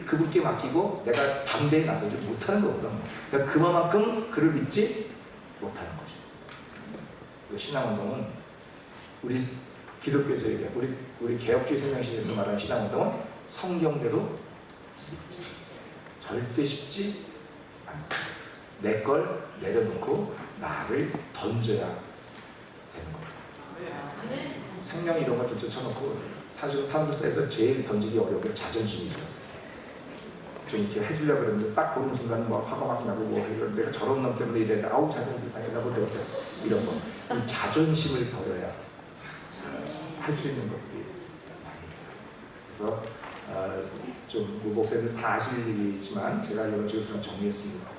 그분께 맡기고 내가 담대히 나서지 못하는 거거든요. 그러니까 그만큼 그를 믿지 못하는 거죠. 신앙운동은 우리 기독교에서 얘기해 우리 개혁주의 생명신에서 말하는 신앙운동은 성경대로 믿자. 절대 쉽지 않다. 내 걸 내려놓고 나를 던져야 되는 거예요. 생명 이런 것들 쫓아놓고 사실은 사람들 사이에서 제일 던지기 어려운 게 자존심이죠. 좀 이렇게 해주려고 그러는데 딱 보는 순간 뭐 화가 막 나고 뭐 내가 저런 놈 때문에 이래 아우 자존심 상해라고 이런 거 이 자존심을 버려야 할 수 있는 것들이 아닙니다. 그래서 좀 목사님들 다 아실 일이지만 제가 이런 식으로 좀 정리했습니다.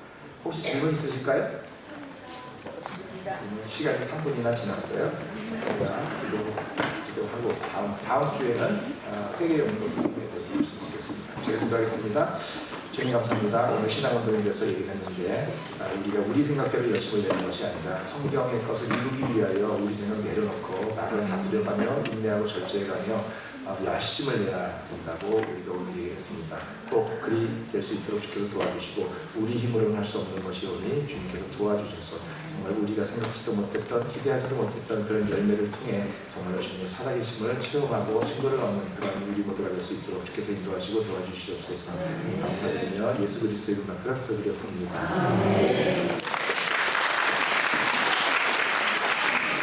혹시 질문 있으실까요? 시간이 3분이나 지났어요. 제가 기도하고 다음 주에는 회계연구에 대해서 말씀드리겠습니다. 제가 기도하겠습니다. 주님 감사합니다. 오늘 신앙운동에 대해서 얘기를 했는데 우리가 우리 생각대로 열심을 내는 것이 아니라 성경의 것을 이루기 위하여 우리 생각 내려놓고 나를 다스려가며 인내하고 절제해가며 열심을 내야 된다고 우리가 오늘 얘기했습니다. 꼭 그리 될 수 있도록 주께서 도와주시고 우리 힘으로는 할 수 없는 것이 오니 주님께서 도와주셔서 정말 우리가 생각지도 못했던 기대하지도 못했던 그런 열매를 통해 정말 주님의 살아계심을 체험하고 증거를 얻는 그런 우리 모두가 될 수 있도록 주께서 인도하시고 도와주시옵소서. 감사드리며 예수 그리스도의 이름으로 기도드렸습니다.